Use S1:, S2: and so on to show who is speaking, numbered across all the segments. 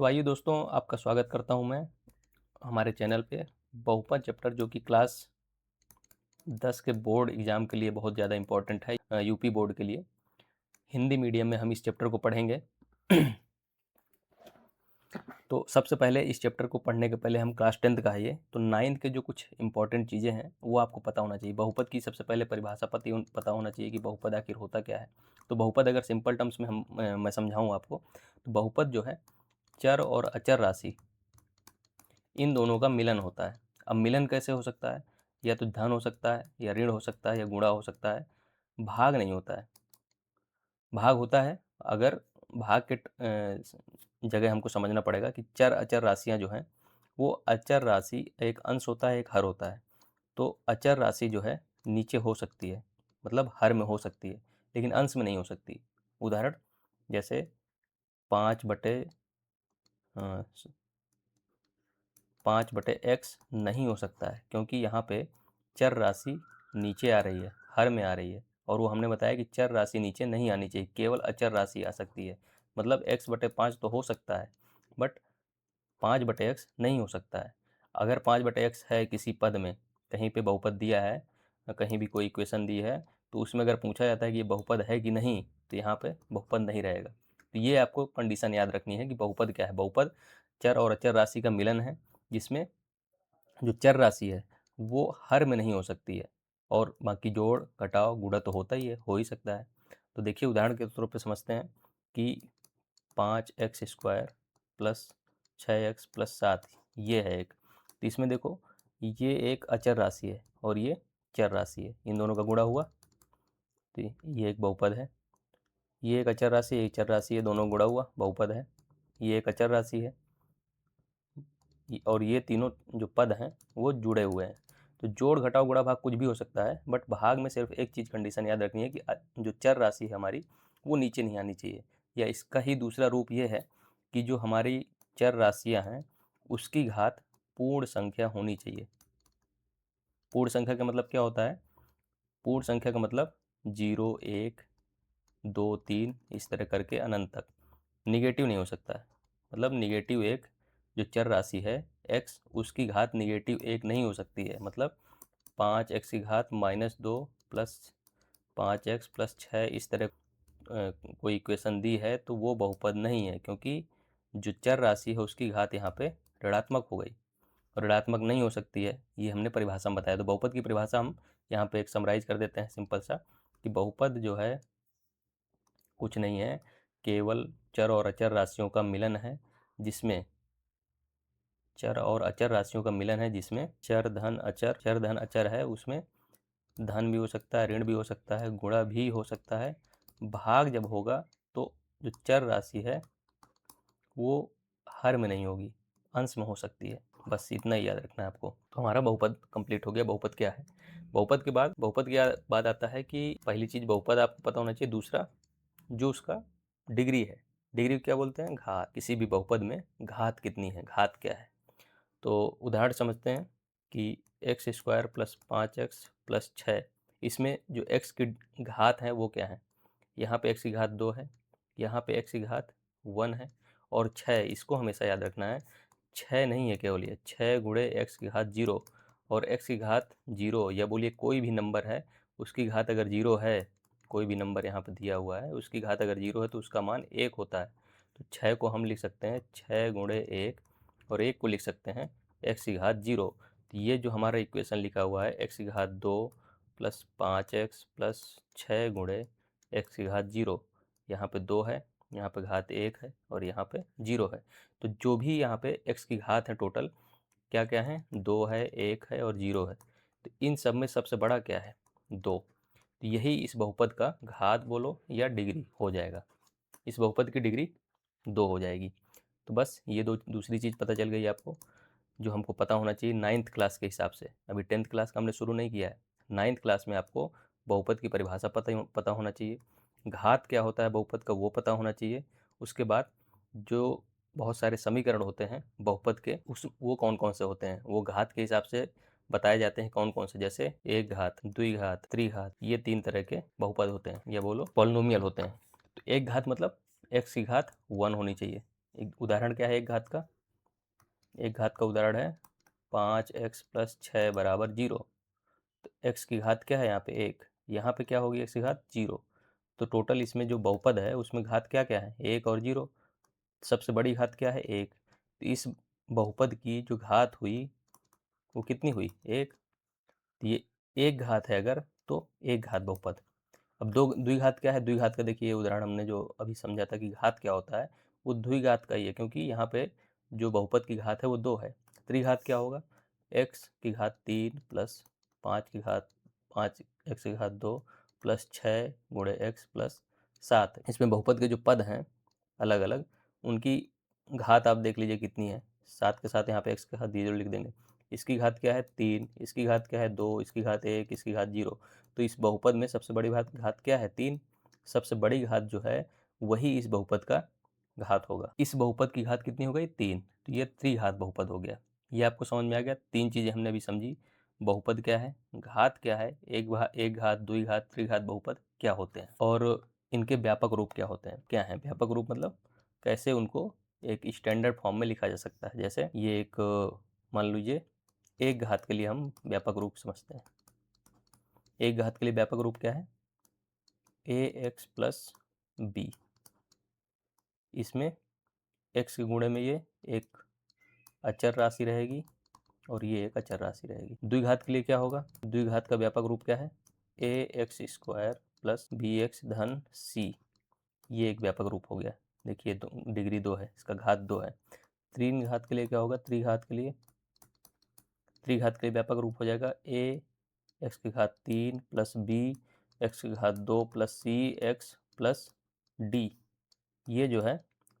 S1: तो आइए दोस्तों, आपका स्वागत करता हूं मैं हमारे चैनल पे। बहुपद चैप्टर जो कि क्लास 10 के बोर्ड एग्ज़ाम के लिए बहुत ज़्यादा इम्पोर्टेंट है, यूपी बोर्ड के लिए। हिंदी मीडियम में हम इस चैप्टर को पढ़ेंगे। तो सबसे पहले इस चैप्टर को पढ़ने के पहले हम क्लास 10th का है ये, तो 9th के जो कुछ इंपॉर्टेंट चीज़ें हैं वो आपको पता होना चाहिए। बहुपद की सबसे पहले परिभाषा पता होना चाहिए कि बहुपद आखिर होता क्या है। तो बहुपद अगर सिंपल टर्म्स में मैं समझाऊँ आपको, तो बहुपद जो है चर और अचर राशि इन दोनों का मिलन होता है। अब मिलन कैसे हो सकता है? या तो धन हो सकता है, या ऋण हो सकता है, या गुणा हो सकता है। भाग नहीं होता है। भाग होता है अगर भाग के जगह हमको समझना पड़ेगा कि चर अचर राशियां जो हैं वो अचर राशि एक अंश होता है, एक हर होता है। तो अचर राशि जो है नीचे हो सकती है, मतलब हर में हो सकती है, लेकिन अंश में नहीं हो सकती। उदाहरण जैसे 5 बटे 5/x नहीं हो सकता है, क्योंकि यहाँ पे चर राशि नीचे आ रही है, हर में आ रही है। और वो हमने बताया कि चर राशि नीचे नहीं आनी चाहिए, केवल अचर राशि आ सकती है। मतलब x/5 तो हो सकता है, बट 5/x नहीं हो सकता है। अगर 5/x है किसी पद में, कहीं पे बहुपद दिया है, कहीं भी कोई इक्वेशन दी है, तो उसमें अगर पूछा जाता है कि ये बहुपद है कि नहीं, तो यहाँ पे बहुपद नहीं रहेगा। तो ये आपको कंडीशन याद रखनी है कि बहुपद क्या है। बहुपद चर और अचर राशि का मिलन है, जिसमें जो चर राशि है वो हर में नहीं हो सकती है, और बाकी जोड़ घटाव गुणा तो होता ही है, हो ही सकता है। तो देखिए उदाहरण के तौर पे समझते हैं कि 5x² प्लस 6x प्लस 7 ये है एक। तो इसमें देखो, ये एक अचर राशि है और ये चर राशि है, इन दोनों का गुणा हुआ, तो ये एक बहुपद है। ये एक अचर राशि, एक चर राशि है, दोनों गुणा हुआ, बहुपद है। ये एक अचर राशि है, और ये तीनों जो पद हैं वो जुड़े हुए हैं। तो जोड़ घटाव गुणा भाग कुछ भी हो सकता है, बट भाग में सिर्फ एक चीज़ कंडीशन याद रखनी है कि जो चर राशि है हमारी वो नीचे नहीं आनी चाहिए। या इसका ही दूसरा रूप ये है कि जो हमारी चर राशियाँ हैं उसकी घात पूर्ण संख्या होनी चाहिए। पूर्ण संख्या का मतलब क्या होता है? पूर्ण संख्या का मतलब 0, 1, 2, 3 इस तरह करके अनंत तक। निगेटिव नहीं हो सकता है। मतलब निगेटिव एक जो चर राशि है x, उसकी घात निगेटिव एक नहीं हो सकती है। मतलब 5x की घात -2 प्लस 5x प्लस 6 इस तरह कोई इक्वेशन दी है तो वो बहुपद नहीं है, क्योंकि जो चर राशि है उसकी घात यहाँ पे ऋणात्मक हो गई, और ऋणात्मक नहीं हो सकती है। ये हमने परिभाषा में बताया। तो बहुपद की परिभाषा हम यहाँ पे एक समराइज कर देते हैं सिंपल सा, कि बहुपद जो है कुछ नहीं है, केवल चर और अचर राशियों का मिलन है, जिसमें चर और अचर राशियों का मिलन है, जिसमें चर धन अचर है। उसमें धन भी हो सकता है, ऋण भी हो सकता है, गुणा भी हो सकता है। भाग जब होगा तो जो चर राशि है वो हर में नहीं होगी, अंश में हो सकती है। बस इतना ही याद रखना है आपको। तो हमारा बहुपद कंप्लीट हो गया। बहुपद क्या है? बहुपद के बाद आता है कि पहली चीज़ बहुपद आपको पता होना चाहिए। दूसरा जो उसका डिग्री है, डिग्री क्या बोलते हैं? घात। किसी भी बहुपद में घात कितनी है, घात क्या है। तो उदाहरण समझते हैं कि x² प्लस 5x प्लस 6, इसमें जो x की घात है वो क्या है? यहाँ पे x की घात 2 है, यहाँ पे x की घात 1 है, और 6 इसको हमेशा याद रखना है। 6 नहीं है केवल, ये 6 गुणे x की घात 0, और x की घात 0 या बोलिए कोई भी नंबर है उसकी घात अगर 0 है, कोई भी नंबर यहाँ पे दिया हुआ है उसकी घात अगर 0 है तो उसका मान 1 होता है। तो 6 को हम लिख सकते हैं 6 गुणे 1, और 1 को लिख सकते हैं x की घात 0। तो ये जो हमारा इक्वेशन लिखा हुआ है x की घात 2 प्लस 5x प्लस 6 गुणे x की घात 0, यहाँ पे 2 है, यहाँ पे घात 1 है, और यहाँ पे 0 है। तो जो भी यहाँ पे x की घात है टोटल क्या क्या है? 2 है, 1 है और 0 है। तो इन सब में सबसे बड़ा क्या है? 2। तो यही इस बहुपद का घात बोलो या डिग्री हो जाएगा। इस बहुपद की डिग्री 2 हो जाएगी। तो बस ये दूसरी चीज़ पता चल गई आपको, जो हमको पता होना चाहिए 9th क्लास के हिसाब से। अभी 10th क्लास का हमने शुरू नहीं किया है। 9th क्लास में आपको बहुपद की परिभाषा पता होना चाहिए, घात क्या होता है बहुपद का वो पता होना चाहिए। उसके बाद जो बहुत सारे समीकरण होते हैं बहुपद के, उस वो कौन कौन से होते हैं वो घात के हिसाब से बताए जाते हैं। कौन कौन से? जैसे एक घात, द्विघात, त्रिघात, ये 3 तरह के बहुपद होते हैं, या बोलो पॉलिनोमियल होते हैं। तो एक घात मतलब x की घात 1 होनी चाहिए, एक उदाहरण क्या है एक घात का? एक घात का उदाहरण है 5x + 6 = 0। तो x की घात क्या है यहाँ पे 1, यहाँ पे क्या होगी x की घात 0। तो टोटल इसमें जो बहुपद है उसमें घात क्या क्या है 1 और 0। सबसे बड़ी घात क्या है 1। तो इस बहुपद की जो घात हुई वो कितनी हुई 1। तो ये एक घात है अगर तो एक घात बहुपद। अब दो द्विघात क्या है? द्विघात का देखिए उदाहरण हमने जो अभी समझा था कि घात क्या होता है, वो द्विघात का ही है, क्योंकि यहाँ पे जो बहुपद की घात है वो 2 है। त्रिघात क्या होगा? x की घात 3 प्लस 5 की घात 5 x की घात 2 प्लस 6 गुणे x प्लस 7। इसमें बहुपद के जो पद हैं अलग अलग, उनकी घात आप देख लीजिए कितनी है। 7 के साथ यहाँ पे x की घात 0 लिख देंगे। इसकी घात क्या है 3, इसकी घात क्या है 2, इसकी घात 1, इसकी घात 0। तो इस बहुपद में सबसे बड़ी घात क्या है 3। सबसे बड़ी घात जो है वही इस बहुपद का घात होगा। इस बहुपद की घात कितनी हो गई 3। तो ये त्रिघात बहुपद हो गया। ये आपको समझ में आ गया? 3 चीज़ें हमने अभी समझी। बहुपद क्या है, घात क्या है, एक घात, द्विघात, त्रिघात बहुपद क्या होते हैं और इनके व्यापक रूप क्या होते हैं। क्या है व्यापक रूप? मतलब कैसे उनको एक स्टैंडर्ड फॉर्म में लिखा जा सकता है। जैसे ये एक मान लीजिए एक घात के लिए हम व्यापक रूप समझते हैं। एक घात के लिए व्यापक रूप क्या है? ax plus B. इसमें x के गुणे में ये एक अचर राशि रहेगी और ये एक अचर राशि रहेगी। द्विघात के लिए क्या होगा? द्विघात का व्यापक रूप क्या है? ax स्क्वायर प्लस bx धन c। ये एक व्यापक रूप हो गया। देखिए डिग्री 2 है, इसका घात 2 है। तीन घात के लिए क्या होगा? त्रिघात के लिए व्यापक रूप हो जाएगा a x की घात 3 प्लस b x की घात 2 plus c x plus d। ये जो है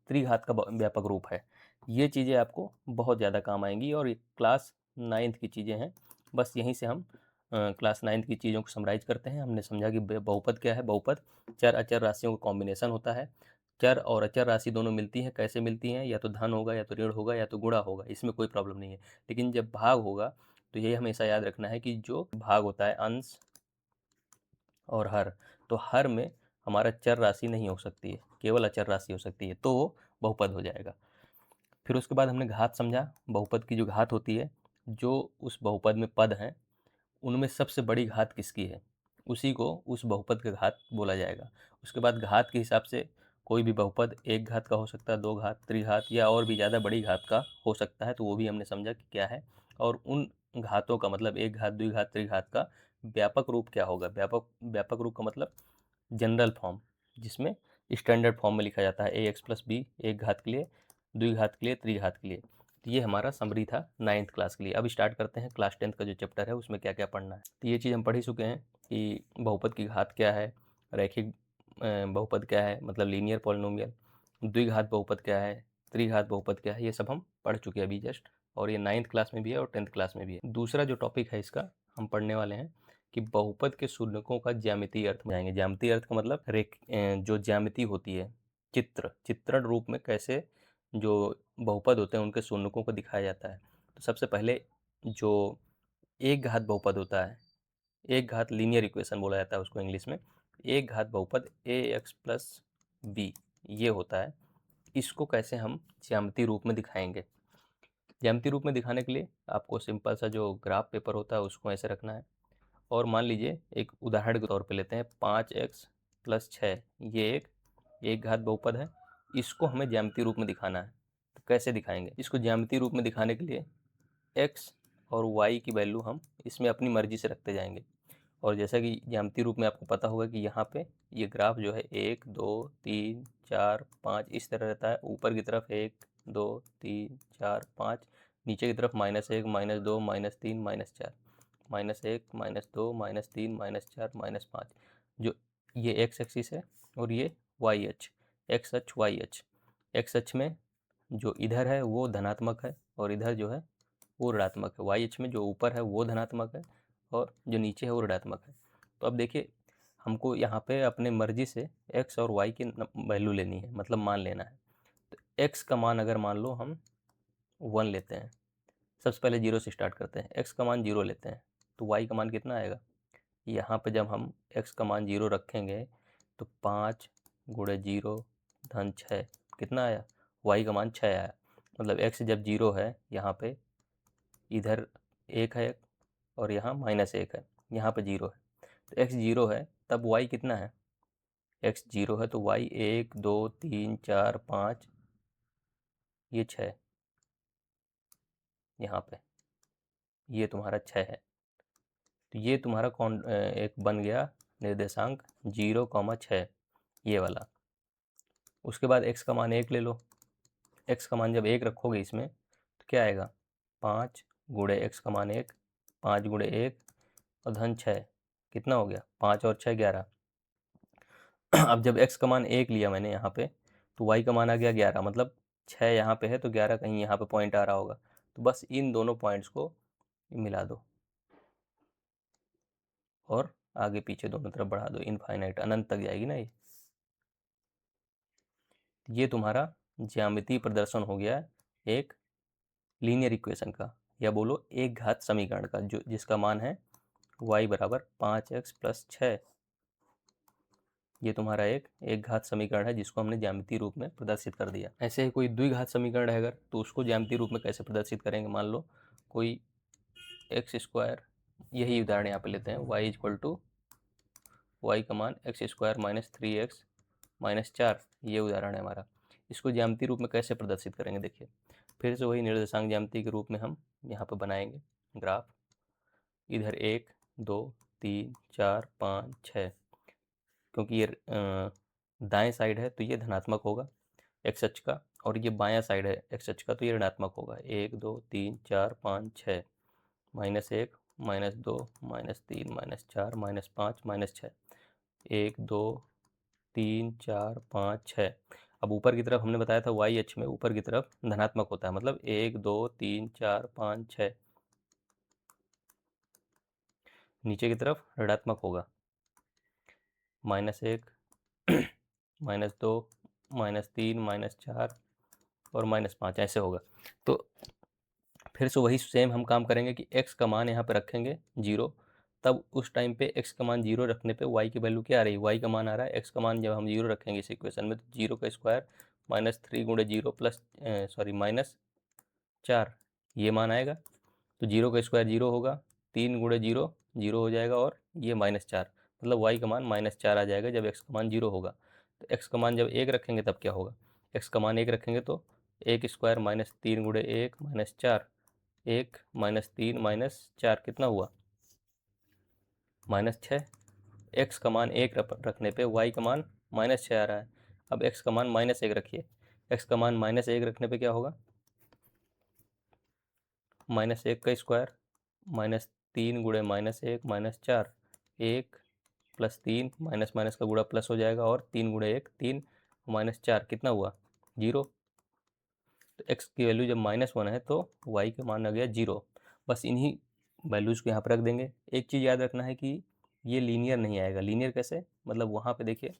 S1: त्रिघात का व्यापक रूप है। ये चीज़ें आपको बहुत ज़्यादा काम आएंगी और ये क्लास 9th की चीज़ें हैं। बस यहीं से हम क्लास 9th की चीज़ों को समराइज करते हैं। हमने समझा कि बहुपद क्या है। बहुपद चर अचर राशियों का कॉम्बिनेशन होता है। चर और अचर राशि दोनों मिलती हैं। कैसे मिलती हैं? या तो धन होगा, या तो ऋण होगा, या तो गुणा होगा। इसमें कोई प्रॉब्लम नहीं है। लेकिन जब भाग होगा तो ये हमेशा याद रखना है कि जो भाग होता है अंश और हर, तो हर में हमारा चर राशि नहीं हो सकती है, केवल अचर राशि हो सकती है, तो वो बहुपद हो जाएगा। फिर उसके बाद हमने घात समझा। बहुपद की जो घात होती है, जो उस बहुपद में पद हैं उनमें सबसे बड़ी घात किसकी है, उसी को उस बहुपद का घात बोला जाएगा। उसके बाद घात के हिसाब से कोई भी बहुपद एक घात का हो सकता है, दो घात, त्रिघात या और भी ज़्यादा बड़ी घात का हो सकता है। तो वो भी हमने समझा कि क्या है। और उन घातों का मतलब एक घात, द्विघात, त्रिघात का व्यापक रूप क्या होगा। व्यापक रूप का मतलब जनरल फॉर्म, जिसमें स्टैंडर्ड फॉर्म में लिखा जाता है ax प्लस बी, एक घात के लिए, द्विघात के लिए, त्रिघात के लिए। तो ये हमारा समरी था 9th क्लास के लिए। अब स्टार्ट करते हैं क्लास 10th का जो चैप्टर है उसमें क्या क्या पढ़ना है। तो ये चीज़ हम पढ़ ही चुके हैं कि बहुपद की घात क्या है, रैखिक बहुपद क्या है मतलब लीनियर पॉलिनोमियल, द्विघात बहुपद क्या है, त्रिघात बहुपद क्या है, ये सब हम पढ़ चुके हैं अभी जस्ट। और ये 9th क्लास में भी है और 10th क्लास में भी है। दूसरा जो टॉपिक है इसका हम पढ़ने वाले हैं कि बहुपद के शून्यकों का ज्यामितीय अर्थ जाएंगे। ज्यामितीय अर्थ का मतलब जो ज्यामिति होती है, चित्रण रूप में कैसे जो बहुपद होते हैं उनके शून्यकों को दिखाया जाता है। तो सबसे पहले जो एक घात बहुपद होता है, एक घात लीनियर इक्वेशन बोला जाता है उसको इंग्लिश में। एक घात बहुपद ax प्लस बी ये होता है। इसको कैसे हम ज्यामितीय रूप में दिखाएंगे? ज्यामितीय रूप में दिखाने के लिए आपको सिंपल सा जो ग्राफ पेपर होता है उसको ऐसे रखना है। और मान लीजिए एक उदाहरण के तौर पे लेते हैं 5x प्लस 6, ये एक घात बहुपद है। इसको हमें ज्यामितीय रूप में दिखाना है। तो कैसे दिखाएंगे इसको? ज्यामितीय रूप में दिखाने के लिए x और y की वैल्यू हम इसमें अपनी मर्जी से रखते जाएंगे। और जैसा कि ज्यामितीय रूप में आपको पता होगा कि यहाँ पे ये ग्राफ जो है 1 2 3 4 5 इस तरह रहता है। ऊपर की तरफ 1 2 3 4 5, नीचे की तरफ -1 -2 -3 -4, -1 -2 -3 -4 -5। जो ये x एक्सिस है और ये y अक्ष, x अक्ष y अक्ष। x अक्ष में जो इधर है वो धनात्मक है और इधर जो है वो ऋणात्मक है। y अक्ष में जो ऊपर है वो धनात्मक है और जो नीचे है वो ऋणात्मक है। तो अब देखिए हमको यहाँ पे अपने मर्जी से x और y की वैल्यू लेनी है, मतलब मान लेना है। तो x का मान अगर मान लो हम 1 लेते हैं, सबसे पहले 0 से स्टार्ट करते हैं। x का मान 0 लेते हैं तो y का मान कितना आएगा? यहाँ पे जब हम x का मान 0 रखेंगे तो 5 गुणे 0 धन 6 कितना आया? y का मान 6 आया। मतलब x जब 0 है, यहाँ पे इधर 1 है और यहाँ -1 है, यहाँ पे 0 है। तो x 0 है तब y कितना है? x 0 है तो y 1 2 3 4 5, ये 6 यहाँ पे, ये तुम्हारा 6 है। तो ये तुम्हारा एक बन गया निर्देशांक 0,6, ये वाला। उसके बाद x का मान 1 ले लो। x का मान जब 1 रखोगे इसमें तो क्या आएगा? 5 गुणे x का मान 1, 5 गुणे 1 और धन 6, कितना हो गया? 5 और 6 11। अब जब x का मान 1 लिया मैंने यहाँ पे, तो y का मान आ गया 11। मतलब 6 यहाँ पे है तो 11 कहीं यहाँ पे पॉइंट आ रहा होगा। तो बस इन दोनों पॉइंट्स को मिला दो और आगे पीछे दोनों तरफ बढ़ा दो, इनफाइनाइट, अनंत तक जाएगी ना ये तुम्हारा ज्यामितीय प्रदर्शन हो गया एक लीनियर इक्वेशन का, या बोलो एक घात समीकरण का, जो जिसका मान है y बराबर 5x + 6। ये तुम्हारा एक घात समीकरण है जिसको हमने ज्यामितीय रूप में प्रदर्शित कर दिया। ऐसे ही कोई द्विघात समीकरण है अगर, तो उसको ज्यामितीय रूप में कैसे प्रदर्शित करेंगे? मान लो कोई x², यही उदाहरण यहाँ पे लेते हैं, y का मान x² - 3x - 4, ये उदाहरण है हमारा। इसको ज्यामितीय रूप में कैसे प्रदर्शित करेंगे? देखिए, फिर से वही निर्देशांक ज्यामिति के रूप में हम यहाँ पर बनाएंगे ग्राफ। इधर 1 2 3 4 5 6, क्योंकि ये दाएं साइड है तो ये धनात्मक होगा एक्स अक्ष का, और ये बायां साइड है एक्स अक्ष का तो ये ऋणात्मक होगा। 1 2 3 4 5 6, -1 -2 -3 -4 -5 -6, 1 2 3 4 5 6। अब ऊपर की तरफ हमने बताया था y अक्ष में ऊपर की तरफ धनात्मक होता है, मतलब 1 2 3 4 5 6, नीचे की तरफ ऋणात्मक होगा, -1 -2 -3 -4 और -5, ऐसे होगा। तो फिर से वही सेम हम काम करेंगे कि x का मान यहाँ पे रखेंगे 0, तब उस टाइम पे x का मान 0 रखने पे y की वैल्यू क्या आ रही है? y का मान आ रहा है, x का मान जब हम 0 रखेंगे इस इक्वेशन में, तो 0 का स्क्वायर -3 गुणे 0 प्लस -4, ये मान आएगा। तो 0 का स्क्वायर 0 होगा, 3 गुणे 0 0 हो जाएगा, और ये -4, मतलब y का मान -4 आ जाएगा जब x का मान 0 होगा। तो x का मान जब 1 रखेंगे तब क्या होगा? x का मान 1 रखेंगे तो 1² -3 गुणे 1 -4, 1 -3 -4 कितना हुआ? -6। x का मान 1 रखने पे y का मान -6 आ रहा है। अब x का मान -1 रखिए, x का मान -1 रखने पे क्या होगा? -1 का स्क्वायर -3 गुणे -1 -4, 1 + 3, माइनस माइनस का गुणा प्लस हो जाएगा, और 3 गुणे 1 3 -4 कितना हुआ? 0। तो x की वैल्यू जब -1 है तो y का मान आ गया 0। बस इन्हीं वैल्यूज़ को यहाँ पर रख देंगे। एक चीज़ याद रखना है कि ये लीनियर नहीं आएगा। लीनियर कैसे? मतलब वहाँ पे देखिए,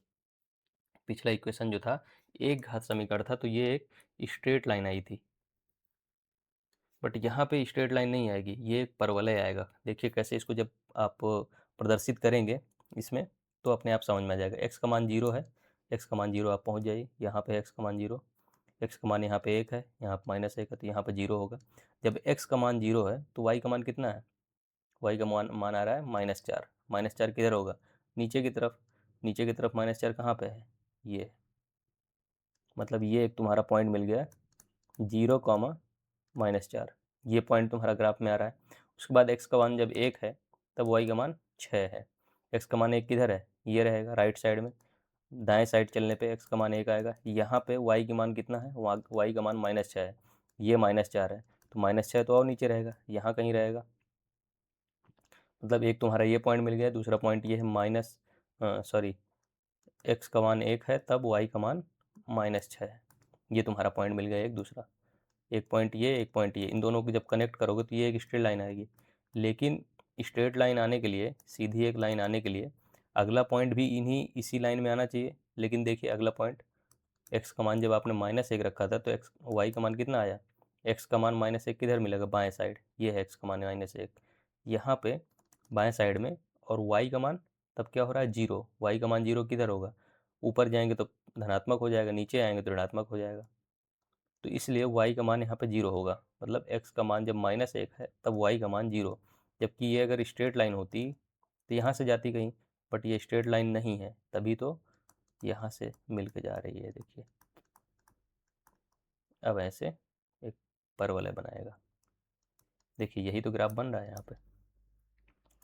S1: पिछला इक्वेशन जो था एक घात समीकरण था, तो ये एक स्ट्रेट लाइन आई थी, बट यहाँ पे स्ट्रेट लाइन नहीं आएगी, ये एक परवलय आएगा। देखिए कैसे, इसको जब आप प्रदर्शित करेंगे इसमें तो अपने आप समझ में आ जाएगा। x का मान 0 है, x का मान 0 आप पहुँच जाइए, यहाँ पे x का मान 0, x का मान यहाँ पे 1 है, यहाँ पे -1 है, तो यहाँ पे 0 होगा। जब x का मान 0 है तो y का मान कितना है? y का मान आ रहा है -4। -4 किधर होगा? नीचे की तरफ। नीचे की तरफ -4 कहाँ पे है? ये। मतलब ये एक तुम्हारा पॉइंट मिल गया 0, -4, ये पॉइंट तुम्हारा ग्राफ में आ रहा है। उसके बाद x का मान जब 1 है तब y का मान 6 है। x का मान 1 किधर है? ये रहेगा राइट साइड में। दाएं साइड चलने पे x का मान 1 आएगा। यहाँ पे y की मान कितना है? वहाँ y का मान -6 है, ये -4 है, तो -6 तो और नीचे रहेगा, यहाँ कहीं रहेगा। मतलब एक तुम्हारा ये पॉइंट मिल गया, दूसरा पॉइंट ये है x का मान 1 है तब y का मान -6 है, ये तुम्हारा पॉइंट मिल गया एक दूसरा। एक पॉइंट ये, एक पॉइंट ये, इन दोनों को जब कनेक्ट करोगे तो ये एक स्ट्रेट लाइन आएगी। लेकिन स्ट्रेट लाइन आने के लिए, सीधी एक लाइन आने के लिए, अगला पॉइंट भी इसी लाइन में आना चाहिए। लेकिन देखिए अगला पॉइंट, x का मान जब आपने -1 रखा था तो y का मान कितना आया? x का मान -1 किधर मिलेगा? बाएं साइड, ये है x का मान -1 यहाँ पे बाएं साइड में। और y का मान तब क्या हो रहा है? 0। y का मान 0 किधर होगा? ऊपर जाएंगे तो धनात्मक हो जाएगा, नीचे आएंगे तो ऋणात्मक हो जाएगा। तो इसलिए y का मान यहाँ पे 0 होगा, मतलब x का मान जब -1 है तब y का मान 0। जबकि ये अगर स्ट्रेट लाइन होती तो यहाँ से जाती कहीं, बट ये स्ट्रेट लाइन नहीं है, तभी तो यहाँ से मिल के जा रही है। देखिए अब ऐसे एक परवलय बनाएगा। देखिए यही तो ग्राफ बन रहा है यहाँ पे।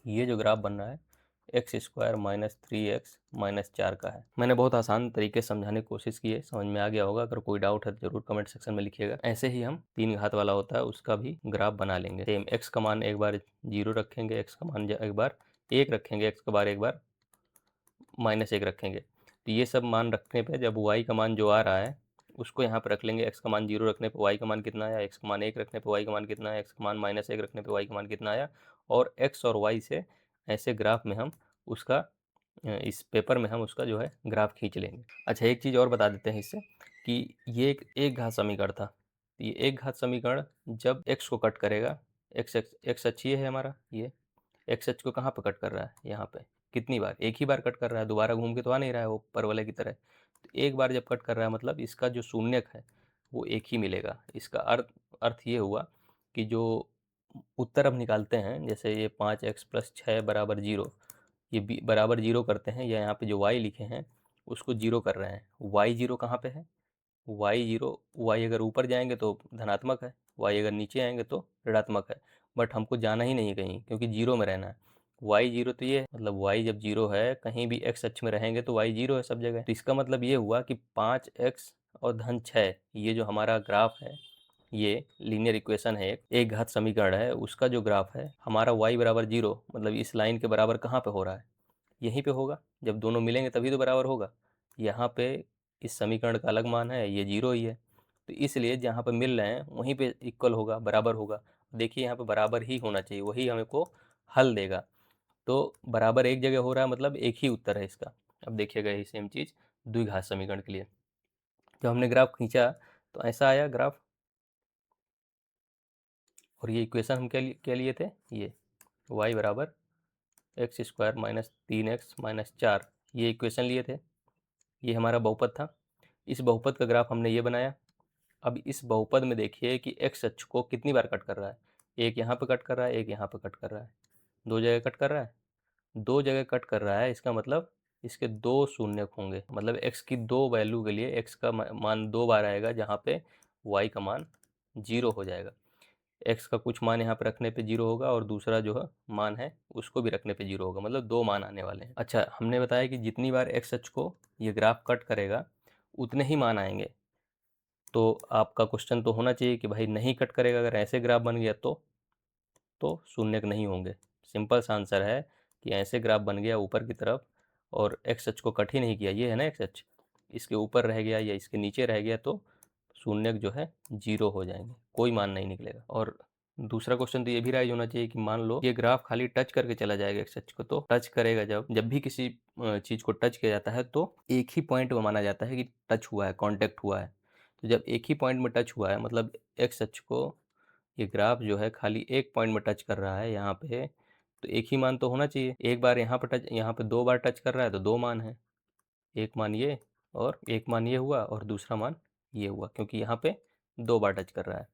S1: ये जो ग्राफ बन रहा है x² - 3x - 4 का है। मैंने बहुत आसान तरीके से समझाने की कोशिश की है, समझ में आ गया होगा। अगर कोई डाउट है तो जरूर कमेंट सेक्शन में लिखिएगा। ऐसे ही हम 3 घात वाला होता है उसका भी ग्राफ बना लेंगे। सेम x का मान एक बार 0 रखेंगे, x का मान एक बार 1 रखेंगे, x का बार एक बार -1 रखेंगे। तो ये सब मान रखने पे जब y का मान जो आ रहा है उसको यहाँ पे रख लेंगे। x का मान 0 रखने पे y का मान कितना आया, x का मान 1 रखने पे y का मान कितना आया, x का मान -1 रखने पे y का मान कितना आया, और x और y से ऐसे ग्राफ में हम उसका इस पेपर में हम उसका जो है ग्राफ खींच लेंगे। अच्छा एक चीज़ और बता देते हैं इससे कि ये एक घात समीकरण था। तो ये एक घात समीकरण जब x को कट करेगा, x अक्ष ये है हमारा, ये एक्स अक्ष को कहाँ पे कट कर रहा है, यहाँ पे। कितनी बार, एक ही बार कट कर रहा है, दोबारा घूम के तो आ नहीं रहा है वो परवलय की तरह। तो एक बार जब कट कर रहा है मतलब इसका जो शून्यक है वो एक ही मिलेगा। इसका अर्थ ये हुआ कि जो उत्तर हम निकालते हैं, जैसे ये 5x + 6 = 0, ये बराबर 0 करते हैं, या यहाँ पे जो y लिखे हैं उसको 0 कर रहे हैं। y 0 कहाँ पे है, y अगर ऊपर जाएंगे तो धनात्मक है, y अगर नीचे आएंगे तो ऋणात्मक है। बट हमको जाना ही नहीं है कहीं, क्योंकि 0 में रहना है। y 0 तो ये है, मतलब y जब 0 है, कहीं भी x अक्ष में रहेंगे तो y 0 है सब जगह। तो इसका मतलब ये हुआ कि 5x और धन 6, ये जो हमारा ग्राफ है, ये लीनियर इक्वेशन है, एक घात समीकरण है, उसका जो ग्राफ है हमारा y = 0, मतलब इस लाइन के बराबर कहाँ पे हो रहा है, यहीं पे होगा। जब दोनों मिलेंगे तभी तो बराबर होगा। यहाँ पे इस समीकरण का अलग मान है, ये 0 ही है, तो इसलिए जहाँ पे मिल रहे हैं वहीं पे इक्वल होगा, बराबर होगा। देखिए यहाँ पे बराबर ही होना चाहिए, वही हमें को हल देगा। तो बराबर एक जगह हो रहा है मतलब एक ही उत्तर है इसका। अब देखिएगा यही सेम चीज़ द्विघात समीकरण के लिए। जब हमने ग्राफ खींचा तो ऐसा आया ग्राफ, और ये इक्वेशन हम क्या लिए थे, ये y = x² - 3x - 4, ये इक्वेशन लिए थे। ये हमारा बहुपद था। इस बहुपद का ग्राफ हमने ये बनाया। अब इस बहुपद में देखिए कि x अक्ष को कितनी बार कट कर रहा है, एक यहाँ पे कट कर रहा है, एक यहाँ पे कट कर रहा है, दो जगह कट कर रहा है, दो जगह कट कर रहा है। इसका मतलब इसके दो शून्यक होंगे, मतलब x की दो वैल्यू के लिए x का मान दो बार आएगा, जहाँ पे y का मान 0 हो जाएगा। x का कुछ मान यहाँ पे रखने पे 0 होगा, और दूसरा जो है मान है उसको भी रखने पे 0 होगा, मतलब दो मान आने वाले हैं। अच्छा हमने बताया कि जितनी बार x अक्ष को ये ग्राफ कट करेगा उतने ही मान आएंगे। तो आपका क्वेश्चन तो होना चाहिए कि भाई नहीं कट करेगा, अगर ऐसे ग्राफ बन गया तो शून्यक नहीं होंगे। सिंपल सा आंसर है कि ऐसे ग्राफ बन गया ऊपर की तरफ और एक्स अक्ष को कट ही नहीं किया, ये है ना एक्स अक्ष, इसके ऊपर रह गया या इसके नीचे रह गया, तो शून्यक जो है 0 हो जाएंगे, कोई मान नहीं निकलेगा। और दूसरा क्वेश्चन तो ये भी राइज होना चाहिए कि मान लो ये ग्राफ खाली टच करके चला जाएगा एक्स अक्ष को, तो टच करेगा, जब भी किसी चीज़ को टच किया जाता है तो एक ही पॉइंट में माना जाता है कि टच हुआ है, कॉन्टैक्ट हुआ है। तो जब एक ही पॉइंट में टच हुआ है मतलब एक्स अक्ष को ये ग्राफ जो है खाली एक पॉइंट में टच कर रहा है यहाँ पे, तो एक ही मान तो होना चाहिए। एक बार यहाँ पे टच, यहाँ पे दो बार टच कर रहा है तो दो मान है, एक मान ये और एक मान ये हुआ और दूसरा मान ये हुआ, क्योंकि यहाँ पे दो बार टच कर रहा है।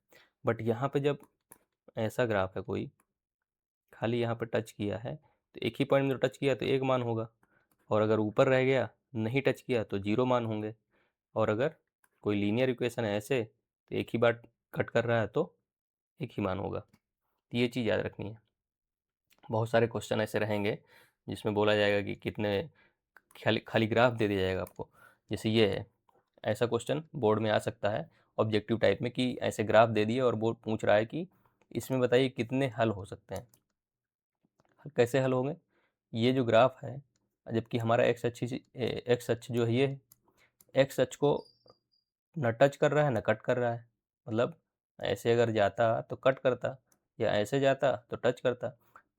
S1: बट यहाँ पे जब ऐसा ग्राफ है कोई खाली यहाँ पे टच किया है तो एक ही पॉइंट में टच किया तो एक मान होगा, और अगर ऊपर रह गया नहीं टच किया तो 0 मान होंगे। और अगर कोई लीनियर इक्वेशन है ऐसे तो एक ही बार कट कर रहा है तो एक ही मान होगा। तो ये चीज़ याद रखनी है। बहुत सारे क्वेश्चन ऐसे रहेंगे जिसमें बोला जाएगा कि कितने, खाली खाली ग्राफ दे दिया जाएगा आपको, जैसे ये है। ऐसा क्वेश्चन बोर्ड में आ सकता है ऑब्जेक्टिव टाइप में कि ऐसे ग्राफ दे दिए और बोर्ड पूछ रहा है कि इसमें बताइए कितने हल हो सकते हैं। कैसे हल होंगे, ये जो ग्राफ है, जबकि हमारा एक्स अक्ष जो है ये एक्स अक्ष को न टच कर रहा है न कट कर रहा है, मतलब ऐसे अगर जाता तो कट करता, या ऐसे जाता तो टच करता।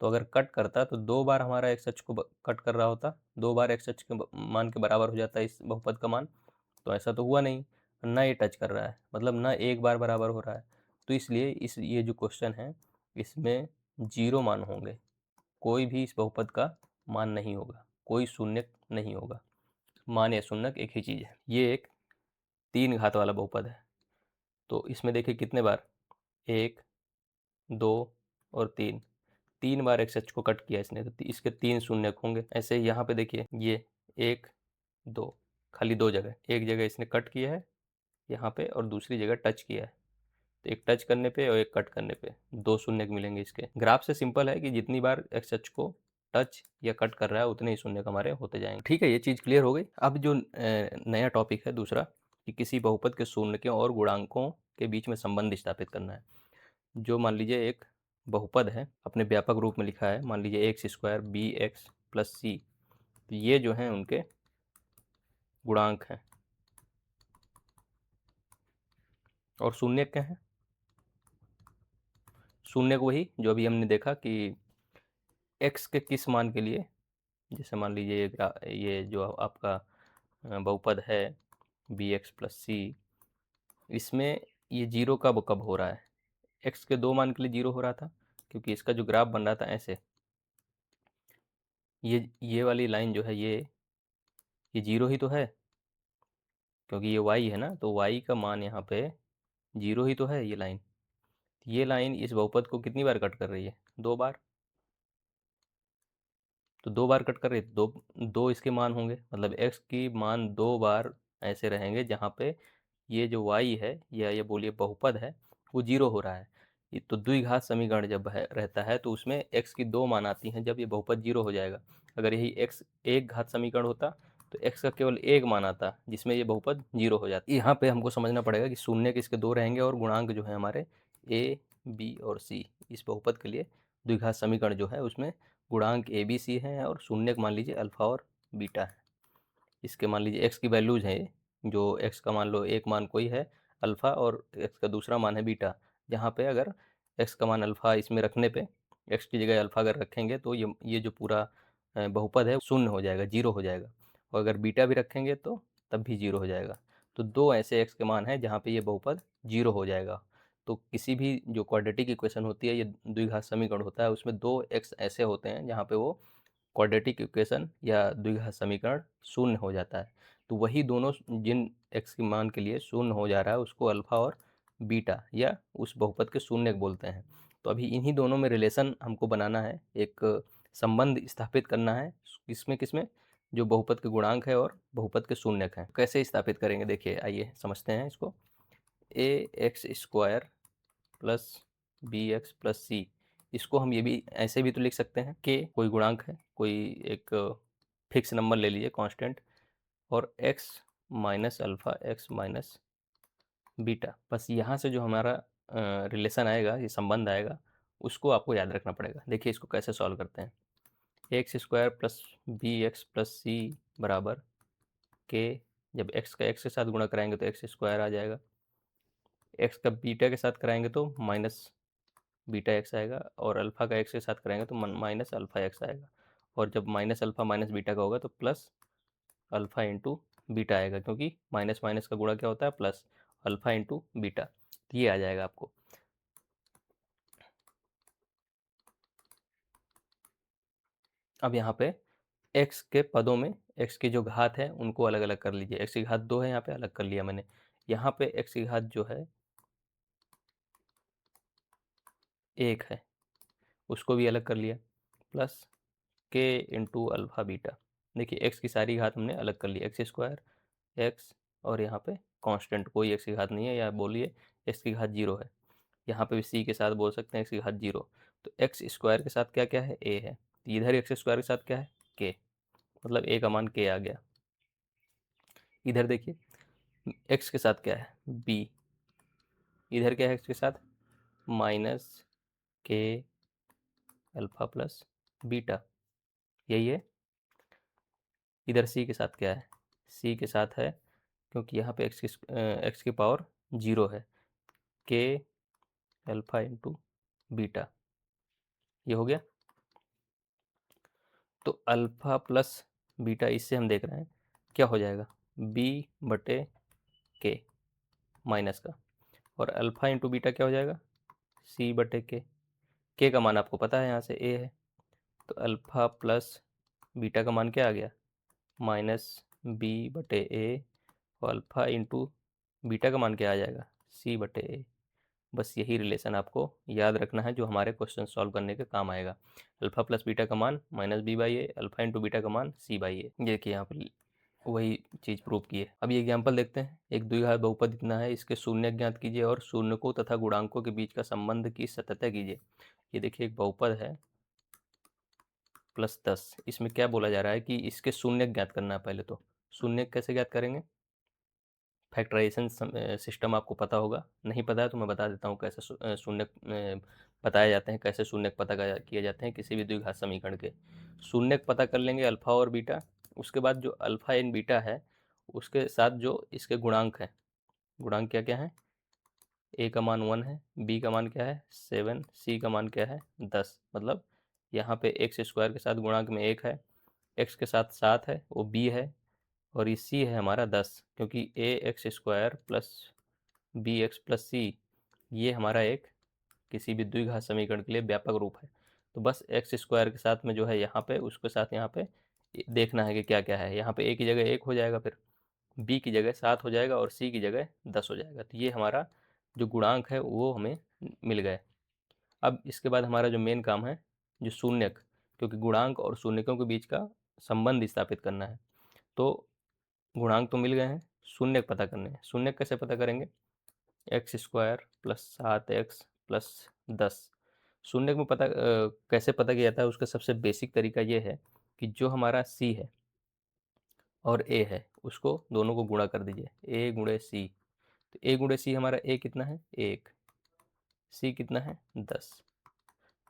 S1: तो अगर कट करता तो दो बार हमारा एक्स अक्ष को कट कर रहा होता, दो बार एक्स अक्ष के मान के बराबर हो जाता इस बहुपद का मान। तो ऐसा तो हुआ नहीं, ना ये टच कर रहा है, मतलब ना एक बार बराबर हो रहा है। तो इसलिए ये जो क्वेश्चन है इसमें 0 मान होंगे, कोई भी इस बहुपद का मान नहीं होगा, कोई शून्यक नहीं होगा। मान या शून्यक एक ही चीज़ है। ये एक 3 घात वाला बहुपद है। तो इसमें देखिए कितने बार, 1, 2 और 3, 3 बार एक्स एच को कट किया इसने, तो इसके 3 शून्य होंगे। ऐसे ही यहाँ पे देखिए ये 1, 2, खाली 2 जगह, एक जगह इसने कट किया है यहाँ पे और दूसरी जगह टच किया है, तो एक टच करने पे और एक कट करने पे 2 शून्य मिलेंगे इसके। ग्राफ से सिंपल है कि जितनी बार एक्स एच को टच या कट कर रहा है उतने ही शून्य हमारे होते जाएंगे। ठीक है, ये चीज़ क्लियर हो गई। अब जो नया टॉपिक है दूसरा, कि किसी बहुपद के शून्यकों और गुणांकों के बीच में संबंध स्थापित करना है। जो मान लीजिए एक बहुपद है, अपने व्यापक रूप में लिखा है, मान लीजिए X square B X plus C, तो ये जो हैं उनके गुणांक हैं और शून्य क्या है, शून्य को वही जो अभी हमने देखा कि एक्स के किस मान के लिए, जैसे मान लीजिए ये जो आपका बहुपद है बी एक्स प्लस सी, इसमें ये जीरो कब कब हो रहा है, एक्स के 2 मान के लिए जीरो हो रहा था, क्योंकि इसका जो ग्राफ बन रहा था ऐसे, ये वाली लाइन जो है ये जीरो ही तो है, क्योंकि ये y है ना, तो y का मान यहाँ पे जीरो ही तो है। ये लाइन इस बहुपद को कितनी बार कट कर रही है, 2 बार, तो 2 बार कट कर रही है, दो इसके मान होंगे, मतलब x की मान 2 बार ऐसे रहेंगे जहाँ पे ये जो y है या ये बोलिए बहुपद है वो जीरो हो रहा है। तो द्विघात समीकरण जब रहता है तो उसमें x की 2 मान आती हैं, जब ये बहुपद जीरो हो जाएगा। अगर यही x एक घात समीकरण होता तो x का केवल एक मान आता, जिसमें ये बहुपद जीरो हो जाती। यहाँ पे हमको समझना पड़ेगा कि शून्य किसके 2 रहेंगे और गुणांक जो है हमारे a, b और c, इस बहुपद के लिए द्विघात समीकरण जो है उसमें गुणांक a, b, c हैं और शून्य मान लीजिए अल्फा और बीटा है। इसके मान लीजिए x की वैल्यूज हैं, जो x का मान लो एक मान कोई है अल्फ़ा और x का दूसरा मान है बीटा, जहाँ पे अगर x का मान अल्फ़ा इसमें रखने पे, x की जगह अल्फ़ा अगर रखेंगे तो ये जो पूरा बहुपद है शून्य हो जाएगा, जीरो हो जाएगा, और अगर बीटा भी रखेंगे तो तब भी जीरो हो जाएगा। तो 2 ऐसे x के मान हैं जहाँ पे ये बहुपद जीरो हो जाएगा। तो किसी भी जो क्वाड्रेटिक इक्वेशन होती है, ये द्विघात समीकरण होता है, उसमें 2 x ऐसे होते हैं जहाँ पे वो क्वाड्रेटिक इक्वेशन या द्विघात समीकरण शून्य हो जाता है। तो वही दोनों जिन x के मान के लिए शून्य हो जा रहा है उसको अल्फा और बीटा या उस बहुपद के शून्य बोलते हैं। तो अभी इन्हीं दोनों में रिलेशन हमको बनाना है, एक संबंध स्थापित करना है, किसमें किसमें, जो बहुपद के गुणांक है और बहुपद के शून्यक हैं। कैसे स्थापित करेंगे देखिए, आइए समझते हैं इसको। A X square plus B X plus C, इसको हम ये भी ऐसे भी तो लिख सकते हैं कि कोई गुणांक है, कोई एक फिक्स नंबर ले लीजिए कांस्टेंट, और x minus alpha x minus beta, बस यहाँ से जो हमारा रिलेशन आएगा, ये संबंध आएगा, उसको आपको याद रखना पड़ेगा। देखिए इसको कैसे सॉल्व करते हैं। X square plus B X plus C बराबर के, जब x का x के साथ गुणा कराएंगे तो एक्स स्क्वायर आ जाएगा, x का बीटा के साथ कराएंगे तो माइनस बीटा एक्स आएगा, और अल्फ़ा का एक्स के साथ कराएंगे तो माइनस अल्फ़ा एक्स आएगा, और जब माइनस अल्फ़ा माइनस बीटा का होगा तो प्लस अल्फ़ा इंटू बीटा आएगा, क्योंकि माइनस माइनस का गुणा क्या होता है, प्लस, अल्फ़ा इंटू बीटा, तो ये आ जाएगा आपको। अब यहाँ पे x के पदों में x की जो घात है उनको अलग अलग कर लीजिए। x की घात 2 है, यहाँ पे अलग कर लिया मैंने। यहाँ पे x की घात जो है 1 है, उसको भी अलग कर लिया, plus k into alpha beta. देखिए x की सारी घात हमने अलग कर ली, एक्स स्क्वायर x, और यहाँ पे कांस्टेंट कोई x की घात नहीं है, या बोलिए x की घात 0 है। यहाँ पे भी c के साथ बोल सकते हैं x की घात 0। तो एक्स स्क्वायर के साथ क्या क्या है, a है, तो इधर एक्स स्क्वायर के साथ क्या है, k, मतलब a का मान k आ गया। इधर देखिए x के साथ क्या है, b, इधर क्या है x के साथ, minus k alpha plus beta, यही है। इधर c के साथ क्या है, c के साथ है, क्योंकि यहाँ पे x की पावर 0 है, k अल्फ़ा इंटू बीटा, ये हो गया। तो अल्फ़ा प्लस बीटा, इससे हम देख रहे हैं क्या हो जाएगा, b बटे के माइनस का, और अल्फ़ा इंटू बीटा क्या हो जाएगा, c बटे के का मान आपको पता है यहाँ से a है, तो अल्फ़ा प्लस बीटा का मान क्या आ गया, माइनस b बटे a, और अल्फ़ा इंटू बीटा का मान क्या आ जाएगा, सी बटे ए। बस यही रिलेशन आपको याद रखना है जो हमारे क्वेश्चन सॉल्व करने के काम आएगा। अल्फा प्लस बीटा का मान minus B by A, alpha into beta का मान सी बाई ए। ये कि यहाँ पर वही चीज़ प्रूव की है। अब ये एग्जाम्पल देखते हैं। एक द्विघात बहुपद इतना है, इसके शून्य ज्ञात कीजिए और शून्यकों तथा गुणांकों के बीच का संबंध की सतत कीजिए। ये देखिए एक बहुपद है +10। इसमें क्या बोला जा रहा है कि इसके शून्य ज्ञात करना है। पहले तो शून्य कैसे ज्ञात करेंगे? फैक्टराइजेशन सिस्टम आपको पता होगा, नहीं पता है तो मैं बता देता हूँ कैसे शून्य बताए जाते हैं, कैसे शून्य पता किए जाते हैं किसी भी द्विघात समीकरण के। शून्य पता कर लेंगे अल्फा और बीटा, उसके बाद जो अल्फा इन बीटा है उसके साथ जो इसके गुणांक हैं, गुणांक क्या क्या है? ए का मान 1 है, बी का मान क्या है 7, सी का मान क्या है 10। मतलब यहाँ पे एक्स स्क्वायर के साथ गुणांक में 1 है, एक्स के साथ 7 है, वो बी है, और ये सी है हमारा 10, क्योंकि A X square plus B X plus C ये हमारा एक किसी भी द्विघात समीकरण के लिए व्यापक रूप है। तो बस एक्स स्क्वायर के साथ में जो है यहाँ पे उसके साथ यहाँ पे देखना है कि क्या क्या है। यहाँ पे ए की जगह 1 हो जाएगा, फिर बी की जगह 7 हो जाएगा और सी की जगह 10 हो जाएगा। तो ये हमारा जो गुणांक है वो हमें मिल गए। अब इसके बाद हमारा जो मेन काम है जो शून्यक, क्योंकि गुणांक और शून्यकों के बीच का संबंध स्थापित करना है। तो गुणांक तो मिल गए हैं, शून्यक पता करने हैं। शून्यक कैसे पता करेंगे? X square plus 7x plus 10। शून्यक में कैसे पता किया जाता है? उसका सबसे बेसिक तरीका ये है कि जो हमारा सी है और ए है उसको दोनों को गुणा कर दीजिए, ए गुणे सी। तो ए गुणे सी हमारा ए कितना है 1, सी कितना है 10,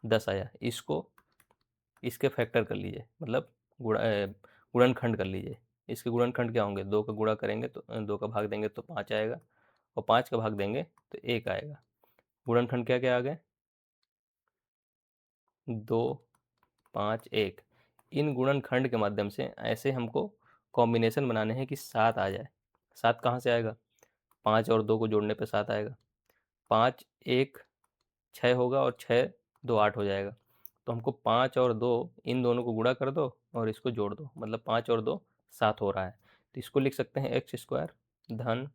S1: 10 आया। इसको इसके फैक्टर कर लीजिए, मतलब गुणनखंड कर लीजिए। इसके गुणनखंड क्या होंगे? 2 का गुणा करेंगे तो 2 का भाग देंगे तो 5 आएगा, और 5 का भाग देंगे तो 1 आएगा। गुणनखंड क्या क्या आ गए? 2, 5, 1। इन गुणनखंड के माध्यम से ऐसे हमको कॉम्बिनेशन बनाने हैं कि 7 आ जाए। 7 कहाँ से आएगा? 5 और 2 को जोड़ने पे 7 आएगा। 5 1 6 होगा और 6 2 8 हो जाएगा। तो हमको 5 और 2 इन दोनों को गुणा कर दो और इसको जोड़ दो, मतलब 5 और 2 7 हो रहा है। तो इसको लिख सकते हैं एक्स स्क्वायर धन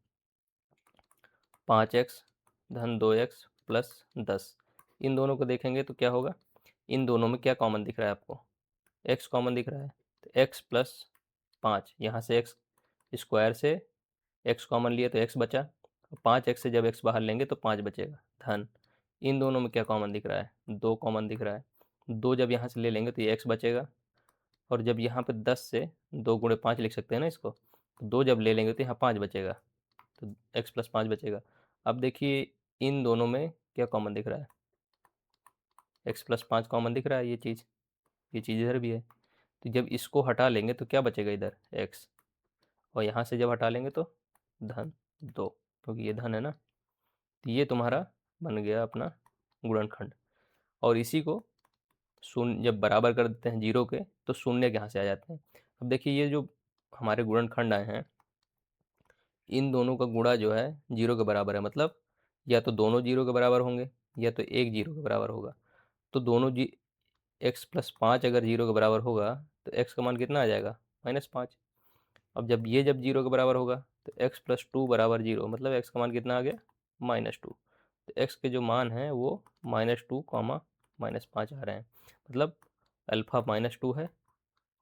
S1: 5x धन 2x प्लस 10। इन दोनों को देखेंगे तो क्या होगा? इन दोनों में क्या कॉमन दिख रहा है आपको? x कॉमन दिख रहा है, तो x प्लस 5, यहाँ से x स्क्वायर से x कॉमन लिए तो x बचा, 5x से जब x बाहर लेंगे तो 5 बचेगा धन। इन दोनों में क्या कॉमन दिख रहा है? 2 कॉमन दिख रहा है, 2 जब यहाँ से ले लेंगे तो ये x बचेगा, और जब यहाँ पे 10 से 2 गुणे 5 लिख सकते हैं ना इसको, तो 2 जब ले लेंगे तो यहाँ 5 बचेगा, तो x प्लस 5 बचेगा। अब देखिए इन दोनों में क्या कॉमन दिख रहा है? x प्लस 5 कॉमन दिख रहा है, ये चीज़ इधर भी है। तो जब इसको हटा लेंगे तो क्या बचेगा इधर? x, और यहाँ से जब हटा लेंगे तो धन 2, क्योंकि ये धन है ना। तो ये तुम्हारा बन गया अपना गुणनखंड। और इसी को शून्य जब बराबर कर देते हैं 0 के तो शून्य यहाँ से आ जाते हैं। अब देखिए ये जो हमारे गुणनखंड आए हैं इन दोनों का गुणा जो है 0 के बराबर है, मतलब या तो दोनों 0 के बराबर होंगे या तो एक 0 के बराबर होगा। तो दोनों x प्लस 5 अगर 0 के बराबर होगा तो x का मान कितना आ जाएगा? -5। अब जब 0 के बराबर होगा तो x प्लस 2 बराबर 0, मतलब x का मान कितना आ गया? -2। तो x के जो मान हैं वो -2, -5 आ रहे हैं, मतलब अल्फा -2 है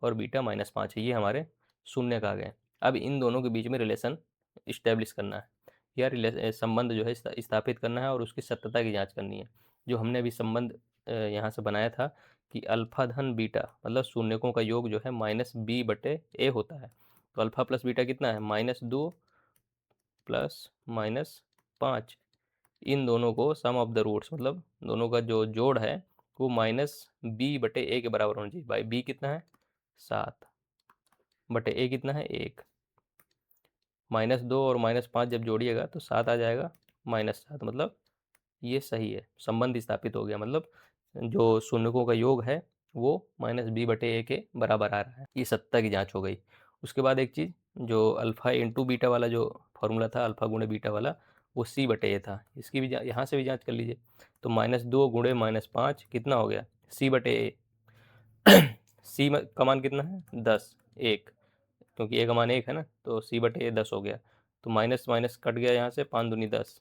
S1: और बीटा -5 है। ये हमारे शून्य का आ गए। अब इन दोनों के बीच में रिलेशन इस्टेब्लिश करना है, या संबंध जो है स्थापित करना है और उसकी सत्यता की जांच करनी है। जो हमने अभी संबंध यहाँ से बनाया था कि अल्फा धन बीटा मतलब शून्यकों का योग जो है -b/a होता है। तो अल्फा प्लस बीटा कितना है? -2 प्लस -5। इन दोनों को सम ऑफ द रूट्स, मतलब दोनों का जो जोड़ है वो -b/a के बराबर होना चाहिए। भाई b कितना है? 7 बटे a कितना है? 1। -2 और -5 जब जोड़िएगा तो 7 आ जाएगा, -7, मतलब ये सही है, संबंध स्थापित हो गया। मतलब जो शून्यकों का योग है वो -b/a के बराबर आ रहा है। ये सत्ता की जांच हो गई। उसके बाद एक चीज़, जो अल्फा इंटू बीटा वाला जो फॉर्मूला था, अल्फा गुणे बीटा वाला, वो c/a था। इसकी भी यहाँ से भी जांच कर लीजिए। तो -2 गुणे -5 कितना हो गया? c/a। c का मान कितना है? 10, 1, क्योंकि a का मान 1 है ना, तो c/a 10 हो गया। तो माइनस माइनस कट गया यहाँ से, 5 दूनी 10,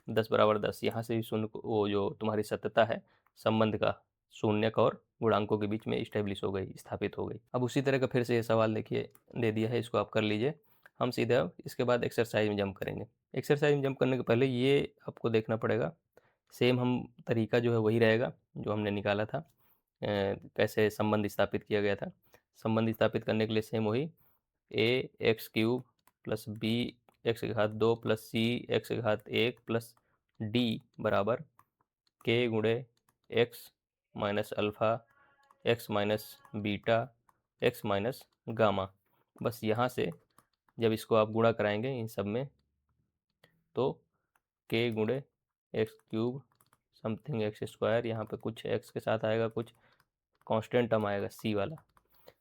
S1: 10 बराबर 10, यहाँ से भी शून्य को, वो जो तुम्हारी सत्यता है संबंध का, शून्यक और गुणांकों के बीच में इस्टेब्लिश हो गई, स्थापित हो गई। अब उसी तरह का फिर से ये सवाल देखिए दे दिया है, इसको आप कर लीजिए। हम सीधे अब इसके बाद एक्सरसाइज में जंप करेंगे। एक्सरसाइज में जंप करने के पहले ये आपको देखना पड़ेगा, सेम हम तरीका जो है वही रहेगा जो हमने निकाला था, कैसे संबंध स्थापित किया गया था। संबंध स्थापित करने के लिए सेम वही, A X cube plus B X की घात 2 प्लस सी एक्स की घात 1 प्लस डी बराबर के गुणे x minus alpha x minus beta x minus gamma. बस यहाँ से जब इसको आप गुणा कराएंगे इन सब में, तो के गुणे x cube something x square, यहाँ पे कुछ एक्स के साथ आएगा, कुछ कांस्टेंट टर्म आएगा सी वाला।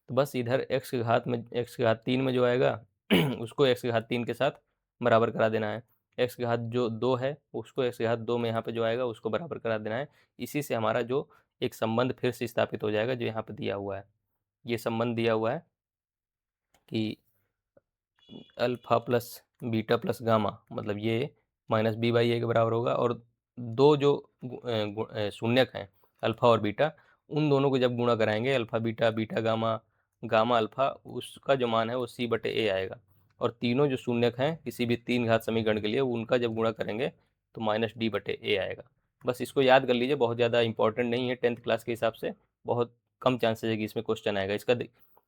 S1: तो बस इधर एक्स के घात में, एक्स के घात 3 में जो आएगा उसको एक्स के घात 3 के साथ बराबर करा देना है। एक्स के घात जो 2 है उसको एक्स के घात 2 में यहाँ पे जो आएगा उसको बराबर करा देना है। इसी से हमारा जो एक संबंध फिर से स्थापित हो जाएगा जो यहाँ पे दिया हुआ है। ये संबंध दिया हुआ है कि alpha plus beta plus gamma, मतलब ये माइनस बी बाई ए के बराबर होगा, और दो जो शून्यक हैं अल्फा और बीटा, उन दोनों को जब गुणा कराएंगे, alpha beta beta gamma gamma alpha, उसका जो मान है वो सी बटे ए आएगा। और तीनों जो शून्यक हैं किसी भी तीन घात समीकरण के लिए, उनका जब गुणा करेंगे तो माइनस डी बटे ए आएगा। बस इसको याद कर लीजिए, बहुत ज़्यादा इंपॉर्टेंट नहीं है, 10th क्लास के हिसाब से बहुत कम चांसेस है कि इसमें क्वेश्चन आएगा।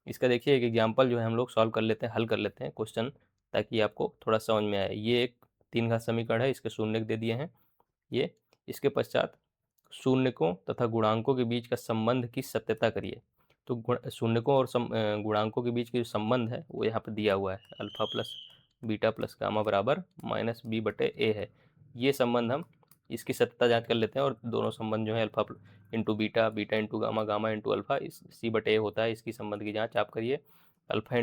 S1: इसका देखिए एक एग्जाम्पल जो है हम लोग सॉल्व कर लेते हैं, हल कर लेते हैं क्वेश्चन, ताकि आपको थोड़ा समझ में आए। ये एक तीन घात समीकरण है, इसके शून्यक दे दिए हैं ये। इसके पश्चात शून्यकों तथा गुणांकों के बीच का संबंध की सत्यता करिए। तो शून्यकों और गुणांकों के बीच का जो संबंध है वो यहाँ पे दिया हुआ है, alpha plus beta plus gamma बराबर माइनस बी बटे ए है। ये संबंध हम इसकी सत्यता जांच कर लेते हैं, और दोनों संबंध जो है alpha into beta, beta into gamma, gamma into alpha, इस सी बटे ए होता है। इसकी संबंध की जाँच आप करिए। Alpha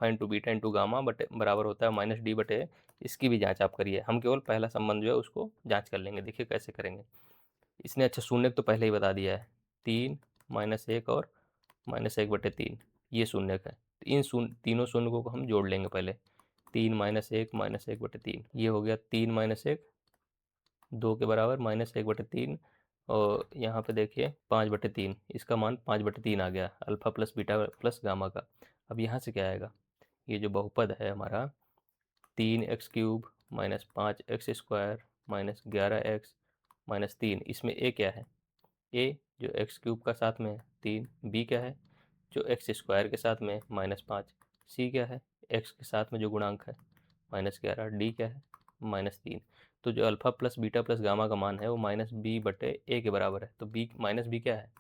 S1: into beta into gamma बटे बराबर होता है माइनस डी बटे ए। इसकी भी जाँच आप करिए। हम केवल पहला संबंध जो है उसको जाँच कर लेंगे। देखिए कैसे करेंगे। इसने अच्छा शून्य तो पहले ही बता दिया है, 3 माइनस 1 और माइनस 1/3, ये शून्यक है। इन तीनों शून्यकों को हम जोड़ लेंगे पहले। 3 माइनस 1 माइनस 1/3, ये हो गया 3 माइनस 1, 2 के बराबर माइनस 1/3, और यहाँ पे देखिए 5/3, इसका मान 5/3 आ गया alpha plus beta plus gamma का। अब यहाँ से क्या आएगा, ये जो बहुपद है हमारा 3x cube minus 5x square minus 11x minus 3, इसमें ए क्या है, ए जो एक्स क्यूब का साथ में है 3, बी क्या है जो एक्स स्क्वायर के साथ में -5, सी क्या है एक्स के साथ में जो गुणांक है -11, डी क्या है -3। तो जो alpha plus beta plus gamma का मान है वो माइनस बी बटे ए के बराबर है। तो बी माइनस बी क्या है,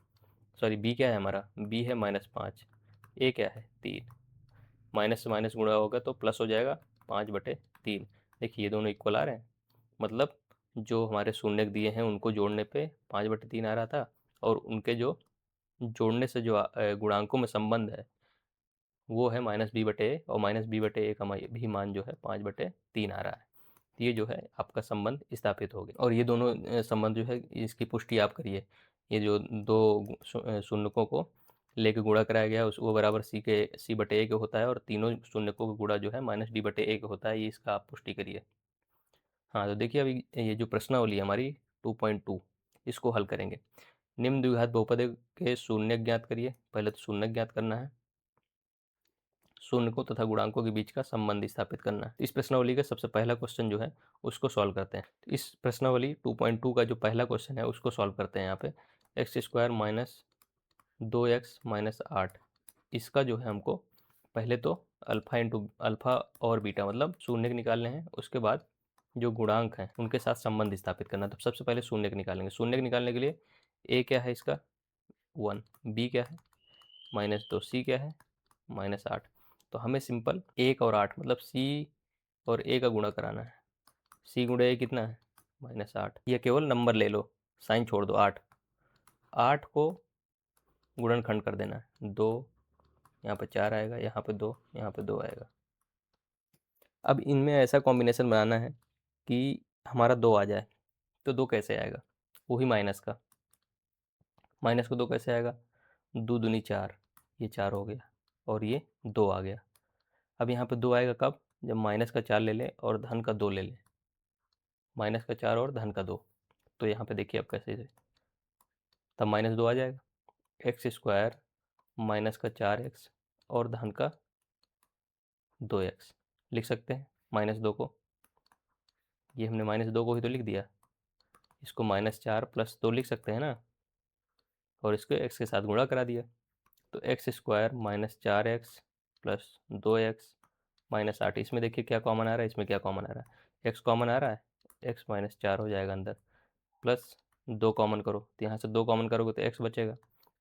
S1: सॉरी बी क्या है हमारा, बी है -5, ए क्या है 3, माइनस से माइनस गुणा होगा तो प्लस हो जाएगा 5/3। देखिए ये दोनों इक्वल आ रहे हैं, मतलब जो हमारे शून्यक दिए हैं उनको जोड़ने पे 5/3 आ रहा था, और उनके जो जोड़ने से जो गुणांकों में संबंध है वो है -b/a, और -b/a का भी मान जो है 5/3 आ रहा है। तो ये जो है आपका संबंध स्थापित हो गया। और ये दोनों संबंध जो है इसकी पुष्टि आप करिए। ये जो दो शून्यकों को लेके गुणा कराया गया उस वो बराबर c/a के होता है, और तीनों शून्यकों का गुणा जो है -d/a के होता है। ये इसका आप पुष्टि करिए। हाँ, तो देखिए अभी ये जो प्रश्नावली है हमारी 2.2, इसको हल करेंगे। निम्न द्विघात बहुपद के शून्यक ज्ञात करिए। पहले तो शून्यक ज्ञात करना है, शून्यकों तथा गुणांकों के बीच का संबंध स्थापित करना है। इस प्रश्नावली का सबसे पहला क्वेश्चन जो है उसको सॉल्व करते हैं। तो इस प्रश्नावली 2.2 का जो पहला क्वेश्चन है उसको सॉल्व करते हैं। यहाँ पे x square minus 2x minus 8, इसका जो है हमको पहले तो अल्फा और बीटा मतलब शून्यक निकालने हैं, उसके बाद जो गुणांक हैं उनके साथ संबंध स्थापित करना। तो सबसे पहले शून्यक निकालेंगे। शून्यक निकालने के लिए ए क्या है इसका 1, बी क्या है -2, सी क्या है -8। तो हमें सिंपल 1 और 8 मतलब सी और ए का गुणा कराना है। सी गुणे ए कितना है -8, या केवल नंबर ले लो, साइन छोड़ दो, 8 8 को गुणनखंड कर देना है, 2 यहाँ पे 4 आएगा, यहाँ पे 2, यहाँ पे 2 आएगा। अब इनमें ऐसा कॉम्बिनेशन बनाना है कि हमारा 2 आ जाए। तो 2 कैसे आएगा, वही माइनस का, माइनस को 2 कैसे आएगा, 2 दूनी 4, ये 4 हो गया, और ये 2 आ गया। अब यहाँ पे 2 आएगा कब, जब माइनस का 4 ले ले और धन का 2 ले ले, माइनस का 4 और धन का 2। तो यहाँ पे देखिए अब कैसे से तब -2 आ जाएगा। एक्स स्क्वायर माइनस का 4x और धन का 2x लिख सकते हैं। -2 को, ये हमने -2 को ही तो लिख दिया, इसको -4 + 2 लिख सकते हैं ना, और इसको x के साथ गुणा करा दिया। तो एक्स स्क्वायर -4x + 2x -8। इसमें देखिए क्या कॉमन आ रहा है, इसमें क्या कॉमन आ रहा है, x कॉमन आ रहा है, x -4 हो जाएगा अंदर, प्लस 2 कॉमन करो तो यहाँ से 2 कॉमन करोगे तो x बचेगा,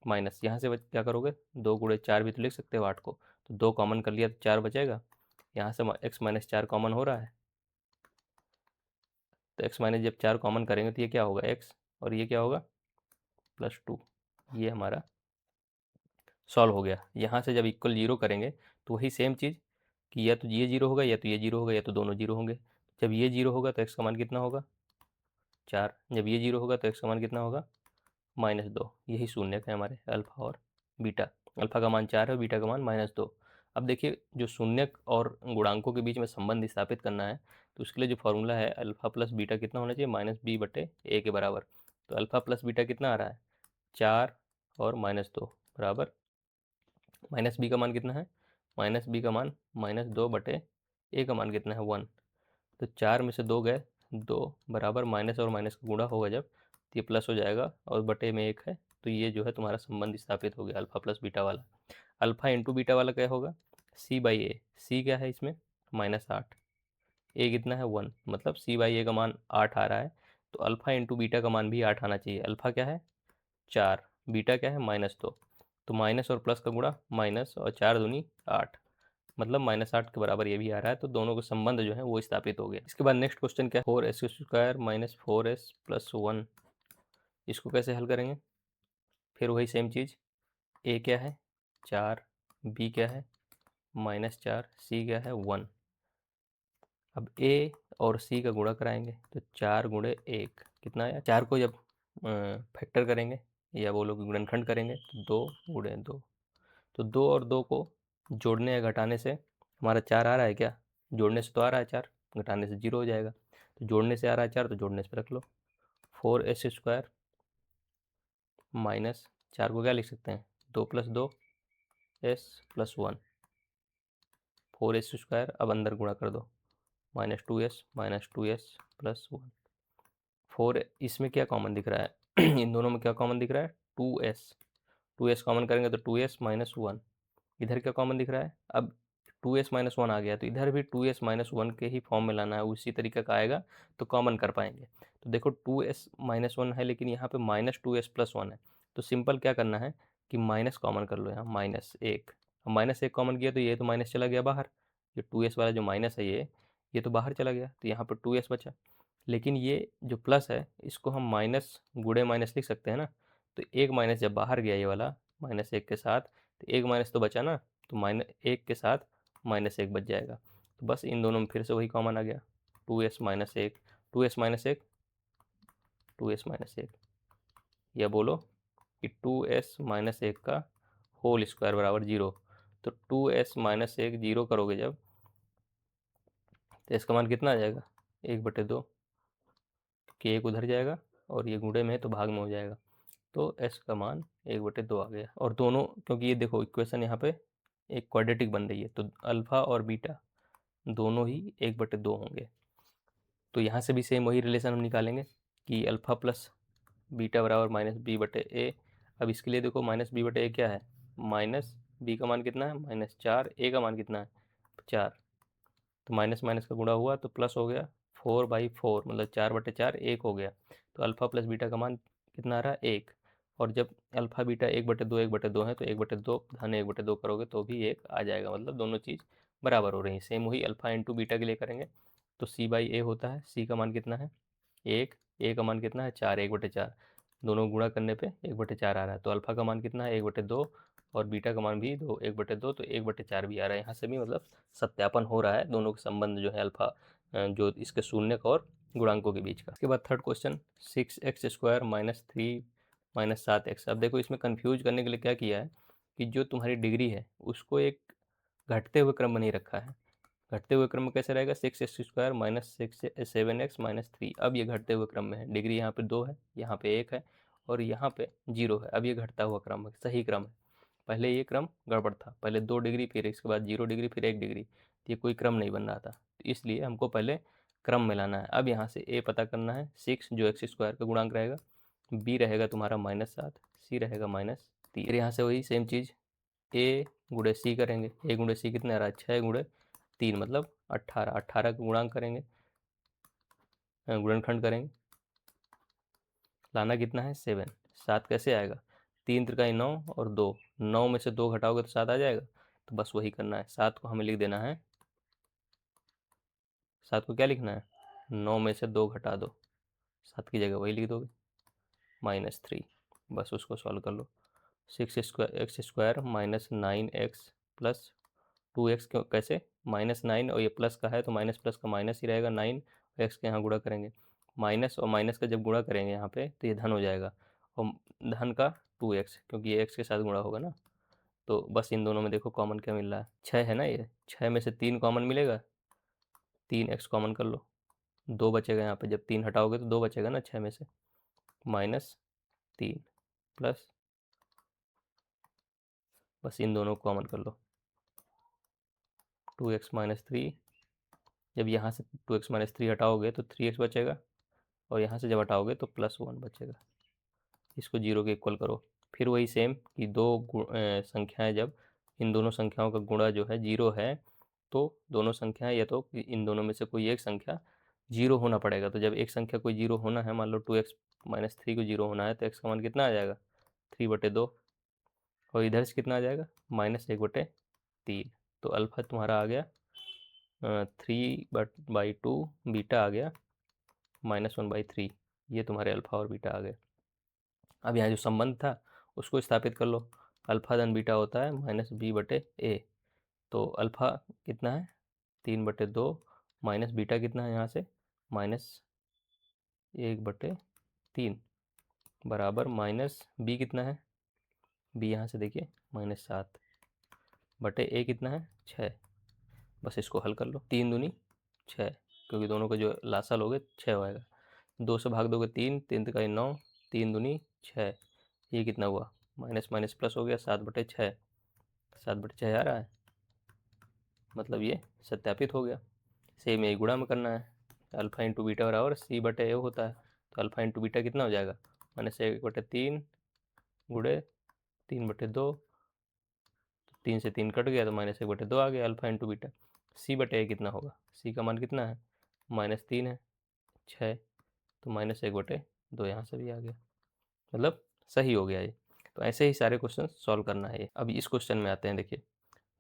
S1: माइनस यहाँ से क्या करोगे, 2 गुणे 4 भी तो लिख सकते हो 8 को, तो 2 कॉमन कर लिया तो 4 बचेगा। यहाँ से x -4 कॉमन हो रहा है, तो x माइनस जब 4 कॉमन करेंगे तो ये क्या होगा x, और ये क्या होगा +2। ये हमारा सॉल्व हो गया। यहाँ से जब इक्वल 0 करेंगे तो वही सेम चीज़ कि या तो ये 0 होगा या तो ये 0 होगा या तो दोनों 0 होंगे। जब ये 0 होगा तो x का मान कितना होगा 4, जब ये 0 होगा तो x का मान कितना होगा -2। यही शून्यक है हमारे अल्फ़ा और बीटा। अल्फ़ा का मान 4 है, बीटा का मान -2। अब देखिए जो शून्यक और गुणांकों के बीच में संबंध स्थापित करना है तो उसके लिए जो फॉर्मूला है अल्फ़ा प्लस बीटा कितना होना चाहिए, -b/a के बराबर। तो अल्फ़ा प्लस बीटा कितना आ रहा है 4 और -2 बराबर -b का मान कितना है, -b का मान -2/a का मान कितना है 1। तो 4 में से 2 गए, 2 बराबर माइनस और माइनस का गुणा होगा जब तो ये प्लस हो जाएगा और बटे में 1 है, तो ये जो है तुम्हारा संबंध स्थापित हो गया अल्फ़ा प्लस बीटा वाला। अल्फ़ा इंटू बीटा वाला क्या होगा c/a। c क्या है इसमें -8, a कितना है 1, मतलब c/a का मान 8 आ रहा है, तो अल्फ़ा इंटू बीटा का मान भी 8 आना चाहिए। अल्फ़ा क्या है 4, बीटा क्या है -2, तो माइनस और प्लस का गुणा माइनस और 4 दूनी 8, मतलब -8 के बराबर ये भी आ रहा है, तो दोनों का संबंध जो है वो स्थापित हो गया। इसके बाद नेक्स्ट क्वेश्चन क्या है, 4s² - 4s + 1, इसको कैसे हल करेंगे, फिर वही सेम चीज़, a क्या है 4, b क्या है -4, c क्या है 1। अब a और c का गुणा कराएंगे तो 4 गुणे 1 कितना आया, 4 को जब फैक्टर करेंगे या बोलो कि गुणनखंड करेंगे तो 2 गुणे 2, तो 2 और 2 को जोड़ने या घटाने से हमारा 4 आ रहा है क्या, जोड़ने से तो आ रहा है 4, घटाने से 0 हो जाएगा, तो जोड़ने से आ रहा है 4 तो जोड़ने से रख लो। 4s² माइनस 4 को क्या लिख सकते हैं 2 + 2 s + 1, 4s², अब अंदर गुणा कर दो -2s + 1। 4 इसमें क्या कॉमन दिख रहा है इन दोनों में क्या कॉमन दिख रहा है 2s कॉमन करेंगे तो 2s - 1, इधर क्या कॉमन दिख रहा है, अब 2s - 1 आ गया तो इधर भी 2s - 1 के ही फॉर्म में लाना है, उसी तरीके का आएगा तो कॉमन कर पाएंगे। तो देखो 2s - 1 है लेकिन यहाँ पे -2s + 1 है, तो सिंपल क्या करना है कि माइनस कॉमन कर लो, यहाँ -1, अब -1 कॉमन किया तो ये तो माइनस चला गया बाहर, ये 2s वाला जो माइनस है ये तो बाहर चला गया, तो यहाँ पर 2s बचा। लेकिन ये जो प्लस है इसको हम माइनस गुणे माइनस लिख सकते हैं ना, तो एक माइनस जब बाहर गया ये वाला -1 के साथ, तो एक माइनस तो बचा ना, तो -1 के साथ -1 बच जाएगा। तो बस इन दोनों में फिर से वही कॉमन आ गया 2s - 1, 2s - 1, 2s - 1, या बोलो कि 2s - 1 का होल स्क्वायर बराबर 0। तो 2s - 1 0 करोगे जब तो इसका मान कितना आ जाएगा 1/2, कि एक उधर जाएगा और ये गुणे में है तो भाग में हो जाएगा, तो s का मान 1/2 आ गया। और दोनों क्योंकि ये देखो इक्वेशन यहाँ पे एक क्वाड्रेटिक बन रही है तो अल्फ़ा और बीटा दोनों ही 1/2 होंगे। तो यहाँ से भी सेम वही रिलेशन हम निकालेंगे कि अल्फ़ा प्लस बीटा बराबर -b/a। अब इसके लिए देखो -b/a क्या है, माइनस b का मान कितना है -4, a का मान कितना है 4, तो माइनस माइनस का गुणा हुआ तो प्लस हो गया 4/4, मतलब 4/4 1 हो गया। तो अल्फ़ा प्लस बीटा का मान कितना आ रहा है 1, और जब अल्फ़ा बीटा 1/2 है तो 1/2 धन 1/2 करोगे तो भी 1 आ जाएगा, मतलब दोनों चीज़ बराबर हो रही है। सेम वही अल्फ़ा इंटू बीटा के लिए करेंगे तो c/a होता है, c का मान कितना है 1, a का मान कितना है 4, 1/4, दोनों गुणा करने पे 1/4 आ रहा है। तो अल्फ़ा का मान कितना है 1/2 और बीटा का मान भी 1/2, तो 1/4 भी आ रहा है। यहाँ से भी मतलब सत्यापन हो रहा है दोनों के संबंध जो है अल्फ़ा जो इसके शून्यक और गुणांकों के बीच का। इसके बाद थर्ड क्वेश्चन 6x² - 3 - 7x। अब देखो इसमें कंफ्यूज करने के लिए क्या किया है कि जो तुम्हारी डिग्री है उसको एक घटते हुए क्रम में नहीं रखा है, घटते हुए क्रम में कैसे रहेगा, 6x² माइनस 7x माइनस 3। अब ये घटते हुए क्रम में है, डिग्री यहाँ पे 2 है, यहाँ पे 1 है और यहाँ पे 0 है। अब ये घटता हुआ क्रम है, सही क्रम है। पहले ये क्रम गड़बड़ था, पहले 2 डिग्री फिर इसके बाद 0 डिग्री फिर 1 डिग्री, तो ये कोई क्रम नहीं बन रहा था। तो इसलिए हमको पहले क्रम में लाना है। अब यहाँ से a पता करना है, 6 जो x² का गुणांक रहेगा, b रहेगा तुम्हारा -7, c रहेगा -3। फिर यहाँ से वही सेम चीज़ a गुणे c करेंगे। a गुणे c कितना आ रहा है, 6 गुणे 3 मतलब 18। 18 का गुणांक करेंगे, गुणनखंड करेंगे, लाना कितना है 7। 7 कैसे आएगा, 3 त्रिकाई 9 और 2, 9 में से 2 घटाओगे तो 7 आ जाएगा। तो बस वही करना है, 7 को हमें लिख देना है, 7 को क्या लिखना है, 9 में से 2 घटा दो, 7 की जगह वही लिख दोगे -3। बस उसको सॉल्व कर लो। 6x² minus 9x plus 2x, क्यों कैसे, -9 और ये प्लस का है तो माइनस प्लस का माइनस ही रहेगा, 9 x के यहाँ गुणा करेंगे, माइनस और माइनस का जब गुणा करेंगे यहाँ पे तो ये धन हो जाएगा, और धन का 2x, क्योंकि ये x के साथ गुणा होगा ना। तो बस इन दोनों में देखो कॉमन क्या मिल रहा है, 6 है ना, ये 6 में से 3 कॉमन मिलेगा, 3x कॉमन कर लो, 2 बचेगा यहाँ पे, जब 3 हटाओगे तो 2 बचेगा ना 6 में से, -3 प्लस, बस इन दोनों को कॉमन कर लो, 2x माइनस 3। जब यहाँ से 2x माइनस 3 हटाओगे तो 3x बचेगा, और यहाँ से जब हटाओगे तो +1 बचेगा। इसको 0 के इक्वल करो। फिर वही सेम कि दो संख्याएं, जब इन दोनों संख्याओं का गुणा जो है 0 है, तो दोनों संख्याएं या तो इन दोनों में से कोई एक संख्या 0 होना पड़ेगा। तो जब एक संख्या कोई 0 होना है, मान लो 2x माइनस 3 को 0 होना है, तो x का मान कितना आ जाएगा, 3/2, और इधर से कितना आ जाएगा, -1/3। तो अल्फा तुम्हारा आ गया 3/2, बीटा आ गया -1/3। ये तुम्हारे अल्फा और बीटा आ गए। अब यहाँ जो संबंध था उसको स्थापित कर लो, अल्फा धन बीटा होता है -b/a। तो अल्फा कितना है 3/2, माइनस बीटा कितना है यहाँ से -1/3, बराबर माइनस बी कितना है, बी यहाँ से देखिए -7/a कितना है 6। बस इसको हल कर लो, 3 दूनी 6, क्योंकि दोनों का जो लासा लोगे 6 होएगा, 2 से भाग दोगे 3, 3 त्रिकाई 9, 3 दूनी 6, ये कितना हुआ, माइनस माइनस प्लस हो गया, 7/6, 7/6 आ रहा है, मतलब ये सत्यापित हो गया। सेम यही गुणा में करना है, अल्फा इंटू बीटा बराबर c/a होता है, तो अल्फा इंटू बीटा कितना हो जाएगा, -1/3 गुणे 3/2, 3 से 3 कट गया तो -1/2 आ गया अल्फा इंटू बीटा। c/a कितना होगा, c का मान कितना है, -3 है, 6, तो -1/2 यहाँ से भी आ गया, मतलब सही हो गया ये। तो ऐसे ही सारे क्वेश्चन सॉल्व करना है। अब इस क्वेश्चन में आते हैं, देखिए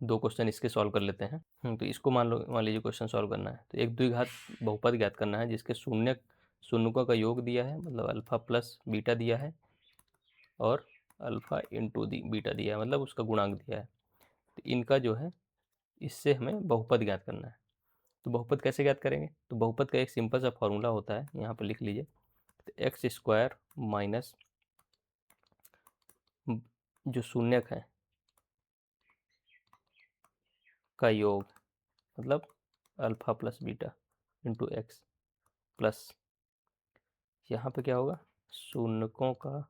S1: 2 क्वेश्चन इसके सॉल्व कर लेते हैं। तो इसको मान लीजिए क्वेश्चन सॉल्व करना है, तो एक द्विघात बहुपद ज्ञात करना है जिसके शून्यकों का योग दिया है, मतलब अल्फा प्लस बीटा दिया है, और अल्फा इंटू बीटा दिया है, मतलब उसका गुणांक दिया है। तो इनका जो है, इससे हमें बहुपद ज्ञात करना है। तो बहुपद कैसे ज्ञात करेंगे, तो बहुपद का एक सिंपल सा फॉर्मूला होता है, यहाँ पर लिख लीजिए, तो x² माइनस जो शून्यक है का योग, मतलब alpha plus beta into x, plus यहाँ पे क्या होगा, शून्यकों का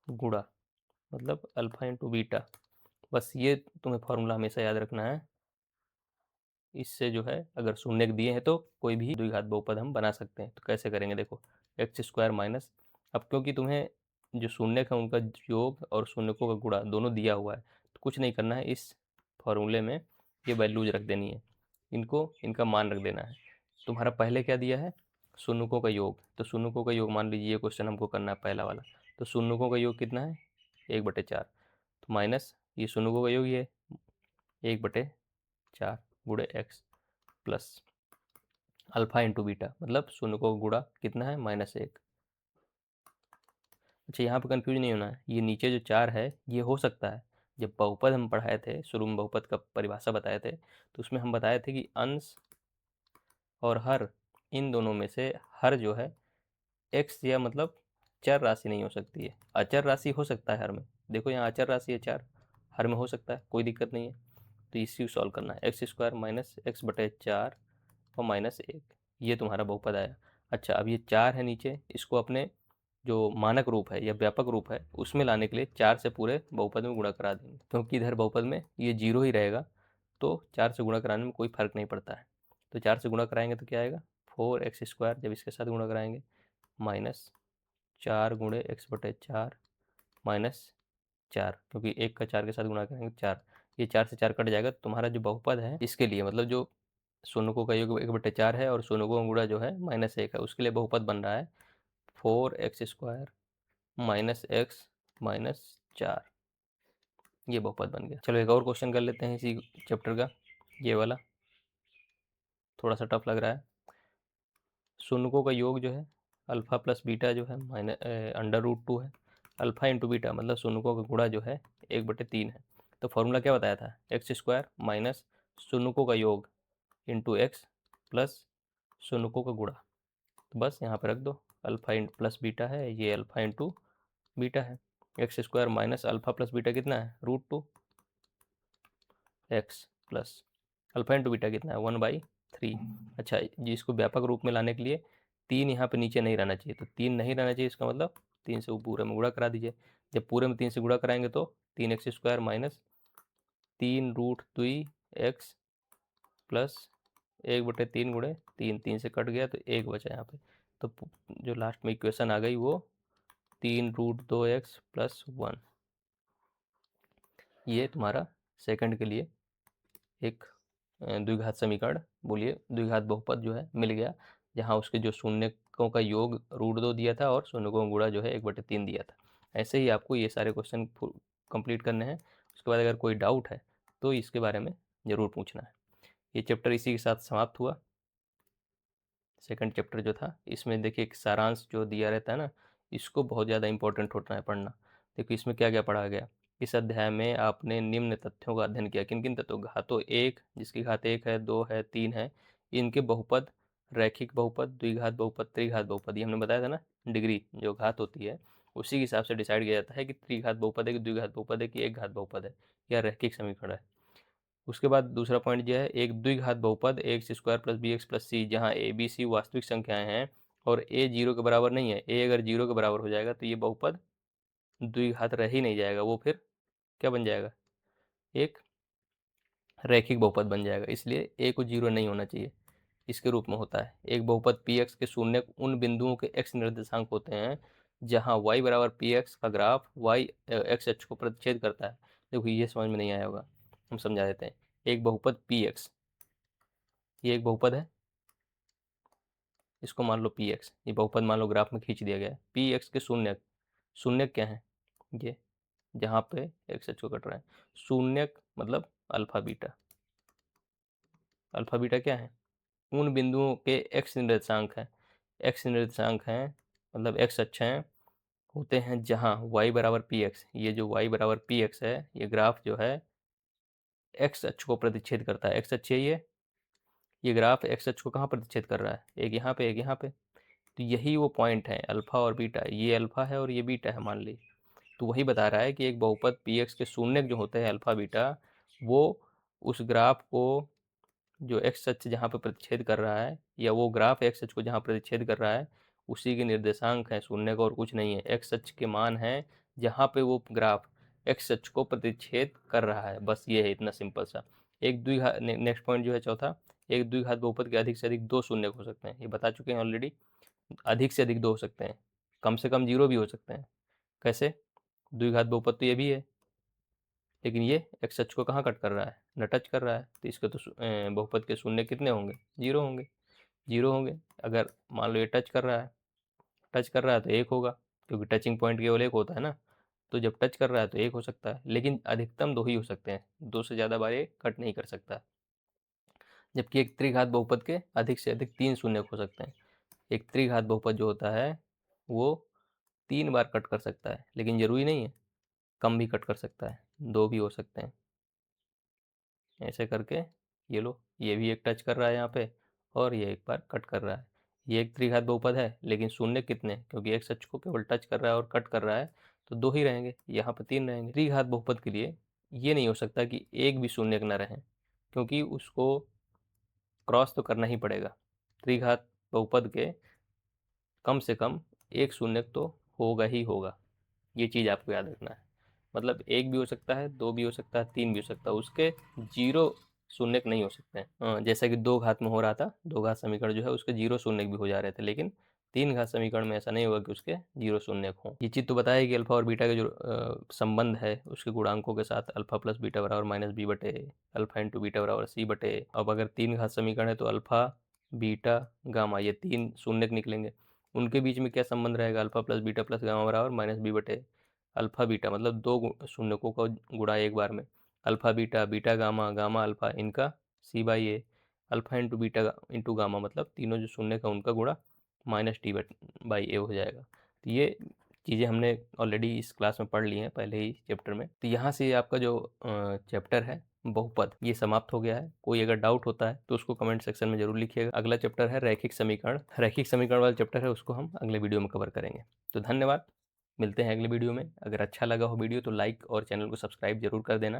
S1: गुणा, मतलब अल्फा इंटू बीटा। बस ये तुम्हें फॉर्मूला हमेशा याद रखना है। इससे जो है, अगर शून्यक दिए हैं तो कोई भी द्विघात बहुपद हम बना सकते हैं। तो कैसे करेंगे, देखो x² माइनस, अब क्योंकि तुम्हें जो शून्यक है उनका योग और शून्यकों का गुणा दोनों दिया हुआ है, तो कुछ नहीं करना है, इस फॉर्मूले में ये वैल्यूज रख देनी है, इनको इनका मान रख देना है। तुम्हारा पहले क्या दिया है, शून्यकों का योग, तो शून्यकों का योग मान लीजिए ये क्वेश्चन हमको करना है पहला वाला, तो शून्यकों का योग कितना है 1/4, तो माइनस ये शून्यकों का योग ये 1/4 गुणे x, plus alpha into beta, मतलब शून्यकों का गुणा कितना है -1। अच्छा, यहाँ पे कंफ्यूज नहीं होना है, ये नीचे जो 4 है ये हो सकता है, जब बहुपद हम पढ़ाए थे शुरू में, बहुपद का परिभाषा बताए थे, तो उसमें हम बताए थे कि अंश और हर, इन दोनों में से हर जो है एक्स या मतलब चर राशि नहीं हो सकती है, अचर राशि हो सकता है हर में। देखो यहाँ अचर राशि है 4, हर में हो सकता है, कोई दिक्कत नहीं है। तो इसी को सॉल्व करना है। एक्स स्क्वायर माइनस एक्स बटे 4 और माइनस 1, ये तुम्हारा बहुपद आया। अच्छा, अब ये 4 है नीचे, इसको अपने जो मानक रूप है या व्यापक रूप है उसमें लाने के लिए 4 से पूरे बहुपद में गुणा करा देंगे, क्योंकि इधर बहुपद में ये 0 ही रहेगा, तो 4 से गुणा कराने में कोई फर्क नहीं पड़ता है। तो 4 से गुणा कराएंगे तो क्या आएगा, 4x² जब इसके साथ गुणा कराएंगे माइनस 4 गुणे एक्स बटे 4 माइनस 4, क्योंकि 1 का 4 के साथ गुणा करेंगे 4, ये 4 से 4 कट जाएगा। तुम्हारा जो बहुपद है इसके लिए, मतलब जो शून्यकों का योग 1/4 है और शून्यकों का गुणा जो है -1 है, उसके लिए बहुपद बन रहा है 4x² माइनस एक्स माइनस 4, ये बहुपद बन गया। चलो एक और क्वेश्चन कर लेते हैं इसी चैप्टर का, ये वाला थोड़ा सा टफ लग रहा है। शून्यकों का योग जो है अल्फा प्लस बीटा जो है √2 है। अल्फा इंटू बीटा मतलब शून्यकों का गुणा जो है 1/3 है। तो फॉर्मूला क्या बताया था, x² माइनस शून्यकों का योग इंटू एक्स प्लस शून्यकों का गुणा। तो बस यहाँ पे रख दो, अल्फा इन प्लस बीटा है, ये अल्फा इंटू बीटा है। x² minus alpha plus beta कितना है, √2 x plus alpha into beta कितना है 1/3। अच्छा, जिसको व्यापक रूप में लाने के लिए 3 यहाँ पे नीचे नहीं रहना चाहिए, तो 3 नहीं रहना चाहिए, इसका मतलब 3 से वो पूरे में गुणा करा दीजिए। जब पूरे में 3 से गुणा कराएंगे तो 3x² माइनस 3√2 एक्स प्लस 1/3 गुणे 3 से कट गया तो 1 बचा यहाँ पे। तो जो लास्ट में इक्वेशन आ गई वो 3√2 एक्स प्लस 1, ये तुम्हारा सेकंड के लिए एक द्विघात समीकरण, बोलिए द्विघात बहुपद जो है मिल गया, जहाँ उसके जो शून्यकों का योग √2 दिया था और शून्यकों का गुणा जो है 1/3 दिया था। ऐसे ही आपको ये सारे क्वेश्चन कंप्लीट करने हैं। उसके बाद अगर कोई डाउट है तो इसके बारे में ज़रूर पूछना है। ये चैप्टर इसी के साथ समाप्त हुआ। सेकंड चैप्टर जो था इसमें देखिए एक सारांश जो दिया रहता है ना, इसको बहुत ज़्यादा इंपॉर्टेंट होता है पढ़ना। देखिए इसमें क्या क्या पढ़ा गया। इस अध्याय में आपने निम्न तथ्यों का अध्ययन किया। किन किन तथ्यों, घातों 1 जिसकी घात 1 है, 2 है, 3 है, इनके बहुपद, रैखिक बहुपद, द्विघात बहुपद, त्रिघात बहुपद, ये हमने बताया था ना, डिग्री जो घात होती है उसी के हिसाब से डिसाइड किया जाता है कि त्रिघात बहुपद है कि द्विघात बहुपद है कि एक घात बहुपद है या रैखिक समीकरण है। उसके बाद दूसरा पॉइंट जो है, एक द्विघात बहुपद x² plus bx plus c, जहाँ a b c वास्तविक संख्याएं हैं और a 0 के बराबर नहीं है। a अगर 0 के बराबर हो जाएगा तो ये बहुपद द्विघात रह ही नहीं जाएगा, वो फिर क्या बन जाएगा, एक रैखिक बहुपद बन जाएगा। इसलिए a को 0 नहीं होना चाहिए, इसके रूप में होता है। एक बहुपद px के शून्य उन बिंदुओं के x निर्देशांक होते हैं जहाँ y बराबर px का ग्राफ y x अक्ष को प्रतिच्छेद करता है। देखो ये समझ में नहीं आया होगा, हम समझा देते हैं। एक बहुपद px, ये एक बहुपद है, इसको मान लो px, ये बहुपद मान लो ग्राफ में खींच दिया गया है। px के शून्यक, शून्यक क्या है, ये जहाँ पे x अक्ष को कट रहा है। शून्यक मतलब अल्फा बीटा, अल्फा बीटा क्या है, उन बिंदुओं के x निर्देशांक हैं, x निर्देशांक हैं मतलब x अक्ष हैं, होते हैं जहाँ y बराबर px, ये जो y बराबर px है, ये ग्राफ जो है x अक्ष को प्रतिच्छेद करता है। x अक्ष है ये ग्राफ x अक्ष को कहाँ प्रतिच्छेद कर रहा है, एक यहाँ पे, एक यहाँ पे। तो यही वो पॉइंट है अल्फा और बीटा, ये अल्फा है और ये बीटा है मान ली। तो वही बता रहा है कि एक बहुपद px के शून्यक जो होते हैं अल्फा बीटा, वो उस ग्राफ को जो x अक्ष जहाँ पे प्रतिच्छेद कर रहा है, या वो ग्राफ x अक्ष को जहाँ प्रतिच्छेद कर रहा है उसी के निर्देशांक है, शून्यक और कुछ नहीं है। x अक्ष के मान है जहाँ पे वो ग्राफ x अक्ष को प्रतिच्छेद कर रहा है, बस ये है, इतना सिंपल सा। एक द्विघात, नेक्स्ट पॉइंट जो है चौथा, एक द्विघात बहुपद के अधिक से अधिक 2 शून्यक हो सकते हैं, ये बता चुके हैं ऑलरेडी। अधिक से अधिक 2 हो सकते हैं, कम से कम 0 भी हो सकते हैं। कैसे, द्विघात बहुपद तो ये भी है, लेकिन ये x अक्ष को कहाँ कट कर रहा है, न टच कर रहा है, तो इसके तो बहुपद के शून्य कितने होंगे, 0 होंगे, 0 होंगे। अगर मान लो ये टच कर रहा है, टच कर रहा है तो 1 होगा, क्योंकि टचिंग पॉइंट केवल 1 होता है ना, तो जब टच कर रहा है तो 1 हो सकता है, लेकिन अधिकतम 2 ही हो सकते हैं, 2 से ज़्यादा बार ये कट नहीं कर सकता। जबकि एक त्रिघात बहुपद के अधिक से अधिक 3 शून्यक हो सकते हैं। एक त्रिघात बहुपद जो होता है वो 3 बार कट कर सकता है, लेकिन ज़रूरी नहीं है, कम भी कट कर सकता है, 2 भी हो सकते हैं। ऐसे करके ये लो, ये भी एक टच कर रहा है यहाँ पे और ये एक बार कट कर रहा है। ये एक त्रिघात बहुपद है, लेकिन शून्य कितने, क्योंकि x अक्ष को केवल टच कर रहा है और कट कर रहा है, तो 2 ही रहेंगे, यहाँ पे 3 रहेंगे। त्रिघात बहुपद के लिए ये नहीं हो सकता कि एक भी शून्यक न रहें, क्योंकि उसको क्रॉस तो करना ही पड़ेगा। त्रिघात बहुपद के कम से कम एक शून्यक तो होगा ही होगा, ये चीज़ आपको याद रखना है। मतलब एक भी हो सकता है, दो भी हो सकता है, तीन भी हो सकता है, उसके जीरो शून्यक नहीं हो सकते हैं। जैसा कि दो घात में हो रहा था, दो घात समीकरण जो है उसके जीरो शून्यक भी हो जा रहे थे, लेकिन तीन घात समीकरण में ऐसा नहीं होगा कि उसके जीरो शून्यक हों। ये चीज़ तो बताया कि अल्फा और बीटा का जो संबंध है उसके गुणांकों के साथ अल्फा प्लस बीटा बराबर माइनस बी बटे अल्फा इंटू बीटा बराबर सी बटे। अब अगर तीन घात समीकरण है तो अल्फा बीटा गामा ये तीन शून्यक निकलेंगे, उनके बीच में क्या संबंध रहेगा, alpha plus beta plus gamma बराबर माइनस बी बटे अल्फा बीटा, मतलब दो शून्यकों का गुणा एक बार में, alpha beta beta gamma gamma alpha, इनका C by A, alpha into beta into gamma, मतलब तीनों जो शून्य का उनका गुणा माइनस टी बाई ए हो जाएगा। तो ये चीज़ें हमने ऑलरेडी इस क्लास में पढ़ ली हैं पहले ही चैप्टर में। तो यहाँ से आपका जो चैप्टर है बहुपद ये समाप्त हो गया है। कोई अगर डाउट होता है तो उसको कमेंट सेक्शन में जरूर लिखिएगा। अगला चैप्टर है रैखिक समीकरण। रैखिक समीकरण वाला चैप्टर है, उसको हम अगले वीडियो में कवर करेंगे। तो धन्यवाद, मिलते हैं अगले वीडियो में। अगर अच्छा लगा हो वीडियो तो लाइक और चैनल को सब्सक्राइब जरूर कर देना।